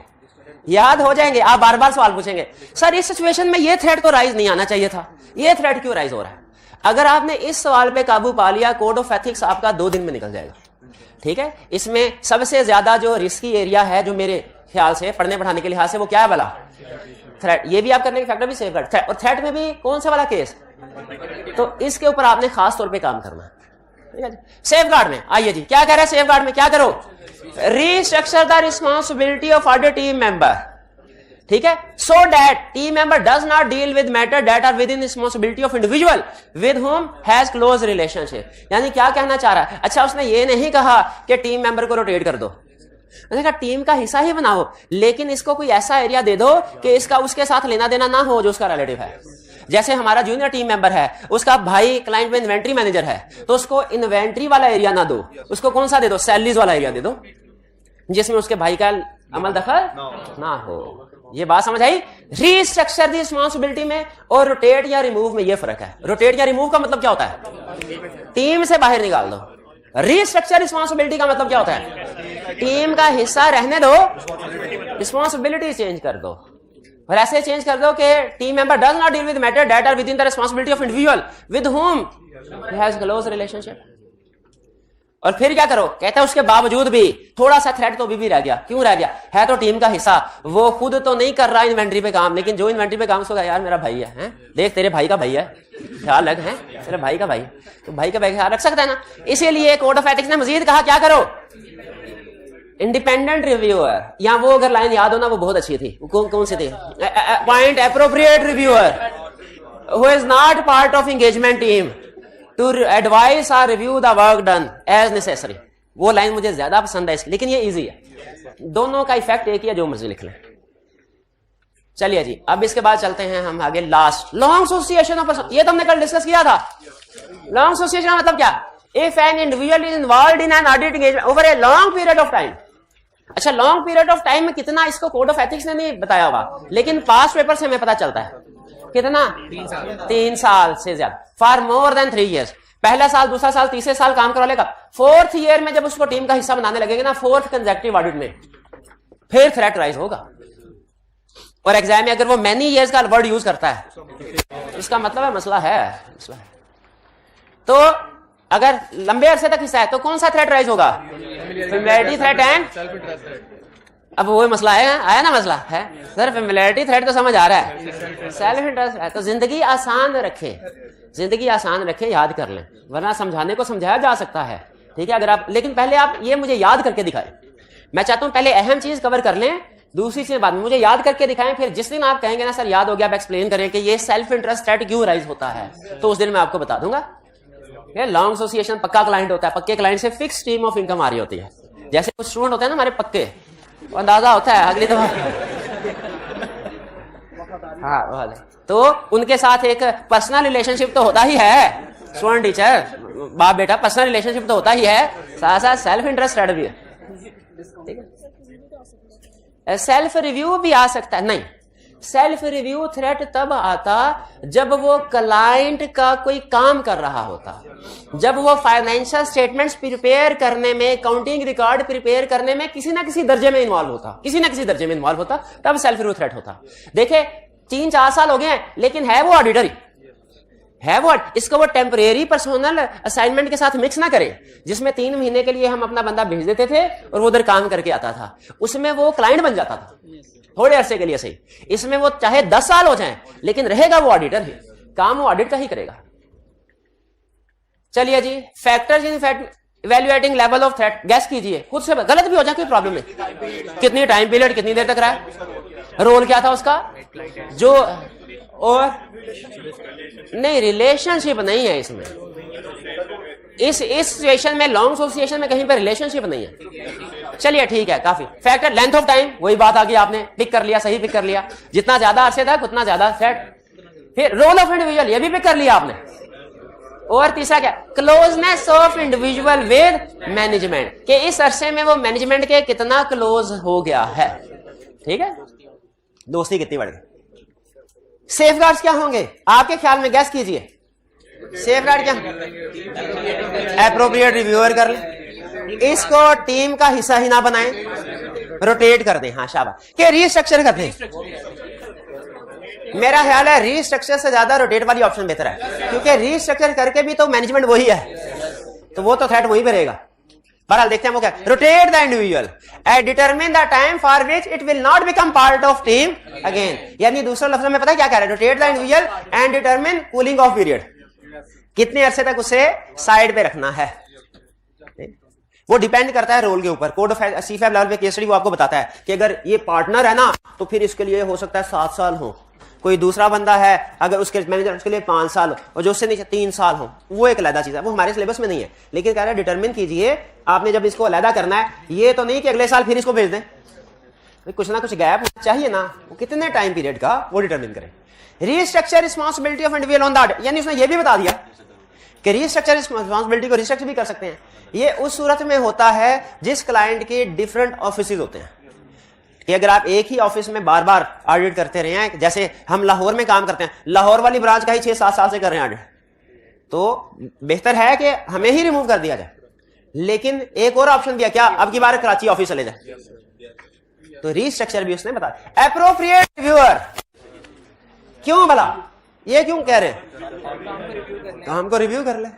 S1: याद हो जाएंगे। आप बार बार सवाल पूछेंगे, सर इस सिचुएशन में ये थ्रेट तो राइज नहीं आना चाहिए था, ये थ्रेट क्यों राइज हो रहा है? अगर आपने इस सवाल पे काबू पा लिया, कोड ऑफ एथिक्स आपका 2 दिन में निकल जाएगा। ठीक है, इसमें सबसे ज्यादा जो रिस्की एरिया है जो मेरे ख्याल से पढ़ने पढ़ाने के लिहाज से वो क्या है वाला? थ्रेट। ये भी आप करने के फैक्टर भी सेफगार्ड थ्रेट, और थ्रेट में भी कौन सा वाला केस, तो इसके ऊपर आपने खास तौर पे काम करना है। ठीक है, सेफगार्ड में आइए जी, क्या कह रहे हैं सेफगार्ड में, क्या करो? Restructure the responsibility of other team member. ठीक है, so that team member does not deal with matter that are within responsibility of individual with whom has close relationship. यानी क्या कहना चाह रहा है? अच्छा, उसने ये नहीं कहा कि टीम मेंबर को रोटेट कर दो, उसने कहा टीम का हिस्सा ही बनाओ, लेकिन इसको कोई ऐसा एरिया दे दो कि इसका उसके साथ लेना देना ना हो जो उसका रिलेटिव है। जैसे हमारा जूनियर टीम मेंबर है, उसका भाई क्लाइंट में इन्वेंट्री मैनेजर है, तो उसको इन्वेंट्री वाला एरिया ना दो, उसको कौन सा दे दो? सैलरीज वाला एरिया दे दो, जिसमें उसके भाई का अमल दखल ना हो। ये बात समझ आई? रीस्ट्रक्चर दी रिस्पॉन्सिबिलिटी में और रोटेट या रिमूव में ये फर्क है। रोटेट या रिमूव का मतलब क्या होता है? टीम से बाहर निकाल दो। रीस्ट्रक्चर रिस्पॉन्सिबिलिटी का मतलब क्या होता है? टीम का हिस्सा रहने दो, रिस्पॉन्सिबिलिटी चेंज कर दो, और ऐसे चेंज कर दो कि team member does not deal with matter that are within the responsibility of individual with whom he has close relationship. और फिर क्या करो? कहता है उसके बावजूद भी थोड़ा सा थ्रेट तो भी रह गया। क्यों रह गया? है तो टीम का हिस्सा, वो खुद तो नहीं कर रहा इन्वेंट्री पे काम, लेकिन जो इन्वेंट्री पे काम उसको यार मेरा भाई है, हैं? देख तेरे भाई का भाई है, ख्याल रख, है तेरे भाई का भाई, तो भाई का भाई ख्याल रख सकता है ना। इसीलिए कोड ऑफ एथिक्स ने मजीद कहा क्या करो? इंडिपेंडेंट रिव्यूअर, या वो अगर लाइन याद हो ना वो बहुत अच्छी थी, कौन सी थी? Point appropriate reviewer who is not part of engagement team to advise और review the work done as necessary. वो लाइन मुझे ज्यादा पसंद है, लेकिन ये इजी है, दोनों का इफेक्ट एक ही है, जो मर्जी लिख लें। चलिए जी, अब इसके बाद चलते हैं हम आगे। Last, long association of person, ये तो हमने कल डिस्कस किया था। लॉन्ग एसोसिएशन का मतलब क्या? If an individual is involved in an audit engagement over a long period of time. अच्छा, लॉन्ग पीरियड ऑफ टाइम में कितना, इसको कोड ऑफ एथिक्स ने नहीं बताया होगा, लेकिन पास्ट पेपर से हमें पता चलता है कितना? 3 साल से ज्यादा, फॉर मोर देन 3 years। पहला साल, दूसरा साल, तीसरे साल काम करवा लेगा, 4th ईयर में जब उसको टीम का हिस्सा बनाने लगेंगे ना, 4th कंसेक्यूटिव ऑडिट में, फिर थ्रेट राइज होगा। और एग्जाम में अगर वो मैनी ईयर्स का वर्ड यूज करता है, इसका मतलब है मसला है। तो अगर लंबे अरसे तक हिस्सा है तो कौन सा थ्रेट राइज होगा? फेमिलियरिटी थ्रेट एंड, अब वो मसला है, आया ना मसला है सर, फेमिलियरिटी थ्रेट तो समझ आ रहा है, सेल्फ इंटरेस्ट है। तो जिंदगी आसान रखें, जिंदगी आसान रखें, याद कर लें, वरना समझाने को समझाया जा सकता है। ठीक है, अगर आप, लेकिन पहले आप ये मुझे याद करके दिखाएं। मैं चाहता हूं पहले अहम चीज कवर कर लें, दूसरी चीज बाद में मुझे याद करके दिखाएं। फिर जिस दिन आप कहेंगे ना सर याद हो गया, आप एक्सप्लेन करें कि ये सेल्फ इंटरेस्ट थ्रेट क्यों राइज होता है, तो उस दिन मैं आपको बता दूंगा। लॉन्ग एसोसिएशन पक्का क्लाइंट होता है, पक्के क्लाइंट से फिक्स स्ट्रीम ऑफ इनकम आ रही होती है। जैसे कुछ स्टूडेंट होते हैं ना हमारे पक्के, अंदाजा होता है अगली दफा हाँ, तो उनके साथ एक पर्सनल रिलेशनशिप तो होता ही है, स्टूडेंट टीचर बाप बेटा, पर्सनल रिलेशनशिप तो होता ही है, साथ साथ सेल्फ इंटरेस्ट थ्रेट भी है। ठीक है, सेल्फ रिव्यू भी आ सकता है। नहीं, सेल्फ रिव्यू थ्रेट तब आता जब वो क्लाइंट का कोई काम कर रहा होता, जब वो फाइनेंशियल स्टेटमेंट्स प्रिपेयर करने में, अकाउंटिंग रिकॉर्ड प्रिपेयर करने में किसी ना किसी दर्जे में इन्वॉल्व होता, किसी ना किसी दर्जे में इन्वॉल्व होता, तब सेल्फ रिव्यू थ्रेट होता। देखे 3-4 साल हो गए हैं, लेकिन है वो ऑडिटर ही है, वो इसको वो टेम्परेरी पर्सनल असाइनमेंट के साथ मिक्स ना करें, जिसमें 3 महीने के लिए हम अपना बंदा भेज देते थे और वो उधर काम करके आता था, उसमें वो क्लाइंट बन जाता था थोड़े अरसे के लिए सही। इसमें वो चाहे 10 साल हो जाएं, लेकिन रहेगा वो ऑडिटर ही, काम वो ऑडिट का ही करेगा। चलिए जी, factors in evaluating level of threat, guess कीजिए, खुद से गलत भी हो जाए कोई प्रॉब्लम नहीं। कितनी टाइम पीरियड, कितनी देर तक रहा है, रोल क्या था उसका, जो, और नहीं रिलेशनशिप नहीं है इसमें, इस सिचुएशन में लॉन्ग एसोसिएशन में कहीं पर रिलेशनशिप नहीं है। चलिए ठीक है, काफी। फैक्टर लेंथ ऑफ टाइम, वही बात आ गई, आपने पिक कर लिया, सही पिक कर लिया, जितना ज्यादा अरसे तक उतना ज्यादा थ्रेट। फिर रोल ऑफ इंडिविजुअल, ये भी पिक कर लिया आपने। और तीसरा क्या, closeness of individual with management, कि इस अरसे में वो मैनेजमेंट के कितना क्लोज हो गया है। ठीक है, दोस्ती कितनी बढ़ गई। सेफगार्ड्स क्या होंगे आपके ख्याल में, गैस कीजिए। सेफगार्ड क्या, एप्रोप्रिएट रिव्यूअर कर ले, इसको टीम का हिस्सा ही ना बनाएं, रोटेट कर दें, हाँ शाबाश, के रीस्ट्रक्चर कर दें, मेरा ख्याल है रीस्ट्रक्चर से ज्यादा रोटेट वाली ऑप्शन बेहतर है, क्योंकि रीस्ट्रक्चर करके भी तो मैनेजमेंट वही है, तो वो तो थ्रेट वही पे रहेगा। बहरहाल देखते हैं वो क्या, rotate the individual and determine the time for which it will not become part of team again. यानी दूसरे लफ्ज में पता है क्या कह रहा है, rotate the individual and determine cooling of period, कितने अरसे तक उसे साइड पे रखना है। वो डिपेंड करता है रोल के ऊपर। कोड ऑफ C5 लेवल पे केस स्टडी वो आपको बताता है कि अगर ये पार्टनर है ना तो फिर इसके लिए हो सकता है 7 साल हो, कोई दूसरा बंदा है अगर उसके मैनेजर उसके लिए 5 साल और जो उससे नीचे 3 साल हो, वो एक अलग चीज है, वो हमारे सिलेबस में नहीं है। लेकिन कह रहा है डिटरमिन कीजिए आपने जब इसको अलग करना है, ये तो नहीं कि अगले साल फिर इसको भेज दें, कुछ ना कुछ गैप चाहिए ना, वो कितने टाइम पीरियड का वो डिटरमिन करें। Restructure responsibility of individual on that, यानी उसने ये भी बता दिया कि रीस्ट्रक्चर रिस्पॉन्सिबिलिटी को रीस्ट्रक्चर भी कर सकते हैं। ये उस सूरत में होता है जिस क्लाइंट के डिफरेंट ऑफिसेज होते हैं, कि अगर आप एक ही ऑफिस में बार बार ऑडिट करते रहे हैं, जैसे हम लाहौर में काम करते हैं, लाहौर वाली ब्रांच का ही 6-7 साल से कर रहे हैं ऑडिट, तो बेहतर है कि हमें ही रिमूव कर दिया जाए। लेकिन एक और ऑप्शन दिया, क्या अब की बार कराची ऑफिस चले जाए, तो रीस्ट्रक्चर भी उसने बताया। एप्रोप्रिएट रिव्यूअर, क्यों भला ये क्यों कह रहे हैं, काम को रिव्यू कर ले,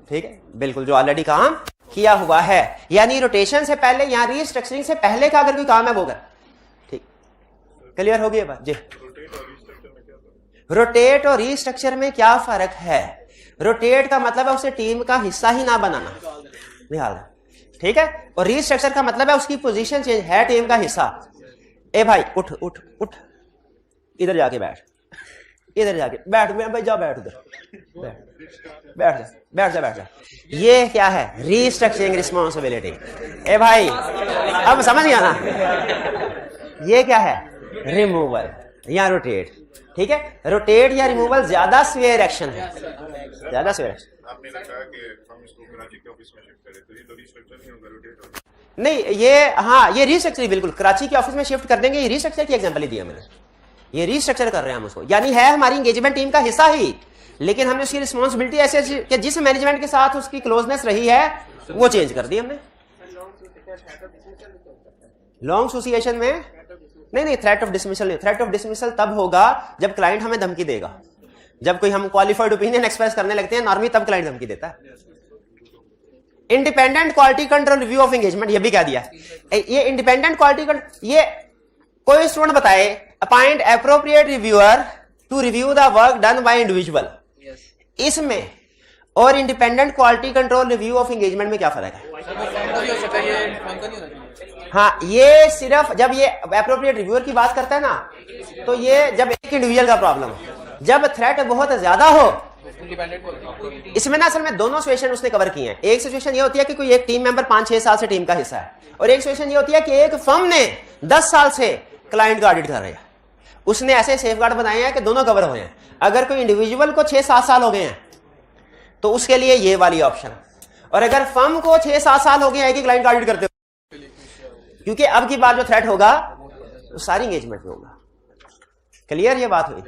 S1: ठीक है, बिल्कुल जो ऑलरेडी काम किया हुआ है, यानी रोटेशन से पहले या रीस्ट्रक्चरिंग से पहले का अगर कोई काम है वो कर, ठीक, क्लियर हो गई बात जी। रोटेट और रीस्ट्रक्चर में क्या फर्क है? रोटेट का मतलब है उसे टीम का हिस्सा ही ना बनाना, निकालना, ठीक है, और रीस्ट्रक्चर का मतलब है उसकी पोजीशन चेंज है टीम का हिस्सा। ए भाई उठ उठ उठ, इधर जाके बैठ, इधर जाके बैठ, भाई जा बैठ, उधर बैठ, बैठ जा बैठ जा बैठ जा। ये क्या है? Restructuring responsibility. ए भाई अब समझ गया ना, ये क्या है? रिमूवल या रोटेट, ठीक है, रोटेट या रिमूवल ज्यादा स्वेयर एक्शन है, ज्यादा स्वेयर एक्शन।
S5: आपने कहा कि हम इसको कराची के ऑफिस में शिफ्ट करें, तो ये तो रीस्ट्रक्चर नहीं होगा, रोटेट होगा।
S1: नहीं, ये हाँ ये रीस्ट्रक्चर, बिल्कुल कराची के ऑफिस में शिफ्ट कर देंगे, ये रीस्ट्रक्चर की एग्जांपल ही दिया मैंने, ये रीस्ट्रक्चर कर रहे हैं हम उसको, यानी है हमारी एंगेजमेंट टीम का हिस्सा ही, लेकिन हमने उसकी रिस्पॉन्सिबिलिटी ऐसे कि जिस मैनेजमेंट के साथ उसकी क्लोजनेस रही है वो चेंज कर दी हमने। लॉन्ग एसोसिएशन में नहीं, थ्रेट ऑफ डिसमिसल नहीं, थ्रेट ऑफ डिसमिसल तब होगा जब क्लाइंट हमें धमकी देगा, जब कोई हम क्वालिफाइड ओपिनियन एक्सप्रेस करने लगते हैं नॉर्मली, तब क्लाइंट धमकी देता है। Independent quality control review of engagement, ये भी कह दिया, ये इंडिपेंडेंट क्वालिटी, ये कोई स्टूडेंट बताए, appoint appropriate reviewer to review the work done by individual, इसमें और independent quality control review of engagement में क्या फर्क है? हाँ, ये सिर्फ जब ये एप्रोप्रिएट रिव्यूअर की बात करता है ना, तो ये जब एक इंडिविजुअल का प्रॉब्लम हो, जब थ्रेट बहुत ज्यादा हो, इसमें ना असल में दोनों सिचुएशन उसने कवर किए हैं। एक सिचुएशन ये होती है कि कोई एक टीम मेंबर 5-6 साल से टीम का हिस्सा है, और एक सिचुएशन ये होती है कि एक फर्म ने 10 साल से क्लाइंट का ऑडिट कर रहा है, उसने ऐसे सेफगार्ड बनाए हैं कि दोनों कवर हुए हैं। अगर कोई इंडिविजुअल को 6-7 साल हो गए हैं तो उसके लिए ये वाली ऑप्शन, और अगर फर्म को 6-7 साल हो गए हैं कि क्लाइंट का ऑडिट करते हो, क्योंकि अब की बार जो थ्रेट होगा वो सारी एंगेजमेंट में होगा। क्लियर ये बात हुई?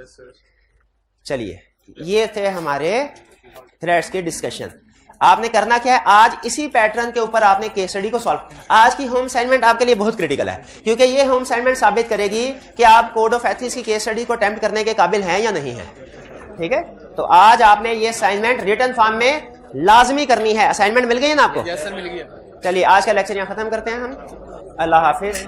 S1: चलिए, ये थे हमारे थ्रेट्स के डिस्कशन। आपने करना क्या है, आज इसी पैटर्न के ऊपर आपने केस स्टडी को सॉल्व। आज की होम असाइनमेंट आपके लिए बहुत क्रिटिकल है, क्योंकि ये होम असाइनमेंट साबित करेगी कि आप कोड ऑफ एथिक्स की केस स्टडी को अटेम्प्ट करने के काबिल हैं या नहीं है, ठीक है। तो आज आपने ये असाइनमेंट रिटन फॉर्म में लाजमी करनी है। असाइनमेंट मिल गई है ना आपको?
S3: यस सर, मिल गई है।
S1: चलिए आज का लेक्चर यहाँ खत्म करते हैं हम। अल्लाह हाफिज।